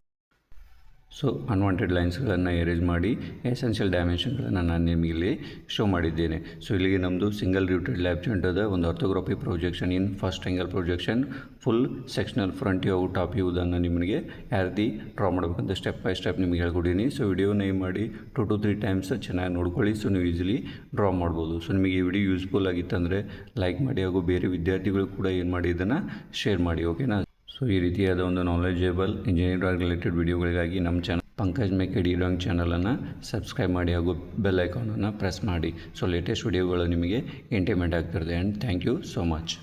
A: ಸೊ ಅನ್ವಾಂಟೆಡ್ ಲೈನ್ಸ್ಗಳನ್ನು ಎರೇಂಜ್ ಮಾಡಿ ಎಸೆನ್ಷಿಯಲ್ ಡೈಮೆನ್ಷನ್ಗಳನ್ನು ನಾನು ನಿಮಗೆ ಶೋ ಮಾಡಿದ್ದೇನೆ. ಸೊ ಇಲ್ಲಿಗೆ ನಮ್ಮದು ಸಿಂಗಲ್ ರಿವಿಟೆಡ್ ಲ್ಯಾಪ್ ಜಾಯಿಂಟ್ ಅದ ಒಂದು orthography projection in first angle projection full sectional front view top ವ್ಯೂದನ್ನು ನಿಮಗೆ ಯಾವ ರೀತಿ ಡ್ರಾ ಮಾಡಬೇಕಂತ ಸ್ಟೆಪ್ ಬೈ ಸ್ಟೆಪ್ ನಿಮಗೆ ಹೇಳ್ಕೊಡೀನಿ. ಸೊ ವಿಡಿಯೋನ ಏನು ಮಾಡಿ 2 to 3 ಟೈಮ್ಸ್ ಚೆನ್ನಾಗಿ ನೋಡ್ಕೊಳ್ಳಿ. ಸೊ ನೀವು ಈಸಿಲಿ ಡ್ರಾ ಮಾಡ್ಬೋದು. ಸೊ ನಿಮಗೆ ಈ ವಿಡಿಯೋ ಯೂಸ್ಫುಲ್ ಆಗಿತ್ತಂದರೆ ಲೈಕ್ ಮಾಡಿ, ಹಾಗೂ ಬೇರೆ ವಿದ್ಯಾರ್ಥಿಗಳು ಕೂಡ ಏನು ಮಾಡಿ ಇದನ್ನು ಶೇರ್ ಮಾಡಿ. ಓಕೆನಾ. ಸೊ ಈ ರೀತಿಯಾದ ಒಂದು ನಾಲೆಜೇಬಲ್ ಇಂಜಿನಿಯರಿಂಗ್ ರಿಲೇಟೆಡ್ ವಿಡಿಯೋಗಳಿಗಾಗಿ ನಮ್ಮ ಚಾನಲ್ ಪಂಕಜ್ ಮೇಕಡಿ ಡ್ರಾಯಿಂಗ್ ಚಾನಲನ್ನು ಸಬ್ಸ್ಕ್ರೈಬ್ ಮಾಡಿ, ಹಾಗೂ ಬೆಲ್ ಐಕಾನನ್ನು ಪ್ರೆಸ್ ಮಾಡಿ. ಸೊ ಲೇಟೆಸ್ಟ್ ವಿಡಿಯೋಗಳು ನಿಮಗೆ ಎಂಟರ್ಟೈನ್ಮೆಂಟ್ ಆಗ್ತಿರುತ್ತೆ. And thank you so much.